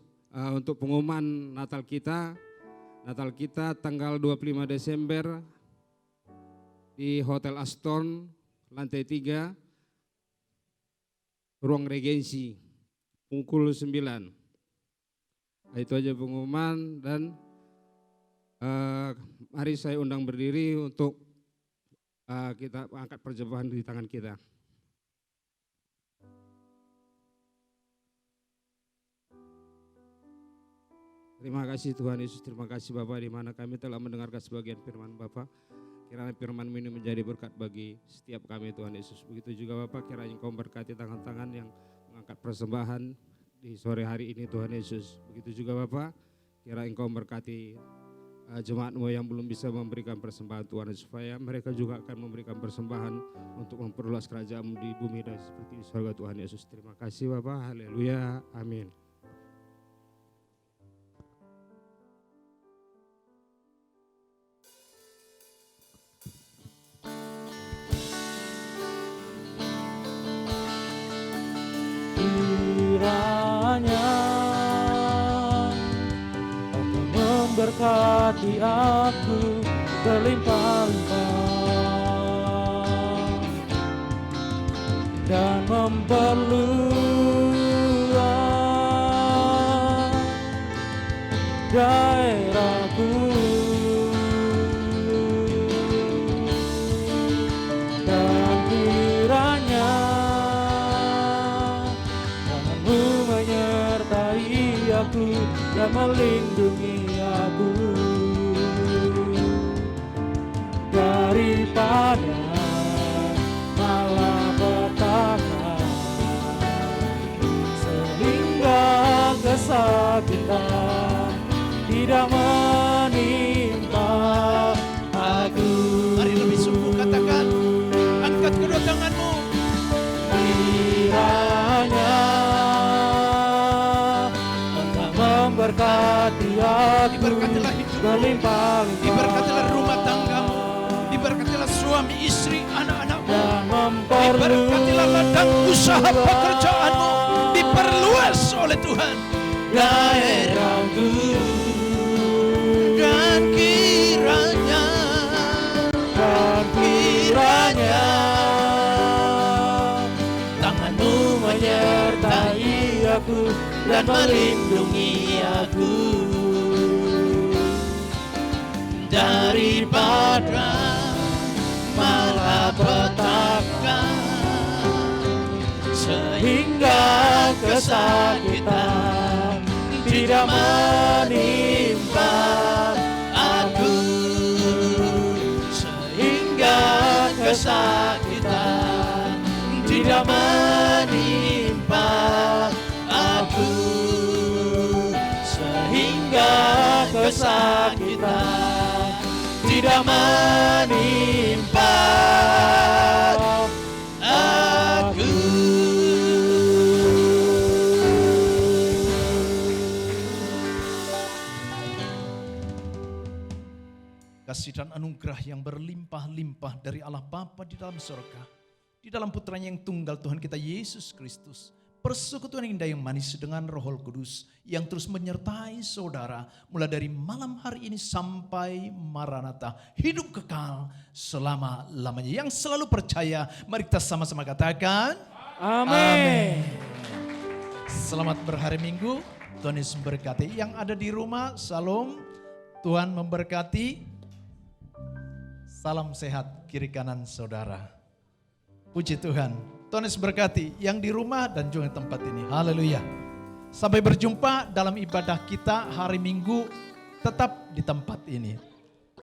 untuk pengumuman Natal kita tanggal 25 Desember di Hotel Aston lantai 3 ruang Regensi pukul 9. Nah, itu aja pengumuman dan mari saya undang berdiri untuk kita angkat persembahan di tangan kita. Terima kasih Tuhan Yesus, terima kasih Bapak di mana kami telah mendengarkan sebagian firman Bapak. Kiranya firman ini menjadi berkat bagi setiap kami Tuhan Yesus. Begitu juga Bapak, kiranya Engkau berkati tangan-tangan yang mengangkat persembahan di sore hari ini Tuhan Yesus. Begitu juga Bapak, kiranya Engkau berkati jemaat-Mu yang belum bisa memberikan persembahan Tuhan Yesus, supaya mereka juga akan memberikan persembahan untuk memperluas kerajaan di bumi dan seperti di surga Tuhan Yesus. Terima kasih Bapak, haleluya, amin. memberkati aku berlimpah-limpah dan memperluas daerahku, dan kiranya tanganmu menyertai aku dan melindungi aku daripada malapetaka, sehingga kesakitan tidak menimpa aku. Mari lebih sungguh katakan, angkat kedua tanganmu. Kiranya Engkau memberkati aku Diberkatilah hidupmu, berlimpah-limpah, diberkatilah rumah tanggamu, diberkatilah suami, istri, anak-anakmu, dan diberkatilah ladang usaha pekerjaanmu, diperluas oleh Tuhan daerahku, dan kiranya tanganmu menyertai aku dan melindungi aku daripada malapetaka, sehingga kesakitan tidak menimpa aku, sehingga kesakitan tidak menimpa aku, sehingga kesakitan tidak menimpa aku. kasih dan anugerah yang berlimpah-limpah dari Allah Bapa di dalam surga, di dalam putranya yang tunggal Tuhan kita Yesus Kristus, persekutuan yang indah yang manis dengan Roh Kudus yang terus menyertai saudara mulai dari malam hari ini sampai Maranatha, hidup kekal selama-lamanya. Yang selalu percaya, mari kita sama-sama katakan Amin. Selamat berhari Minggu, Tuhan Yesus memberkati. Yang ada di rumah, salam, Tuhan memberkati. Salam sehat kiri kanan saudara. Puji Tuhan. Tuhan Yesus berkati yang di rumah dan juga di tempat ini. Haleluya. Sampai berjumpa dalam ibadah kita hari Minggu tetap di tempat ini.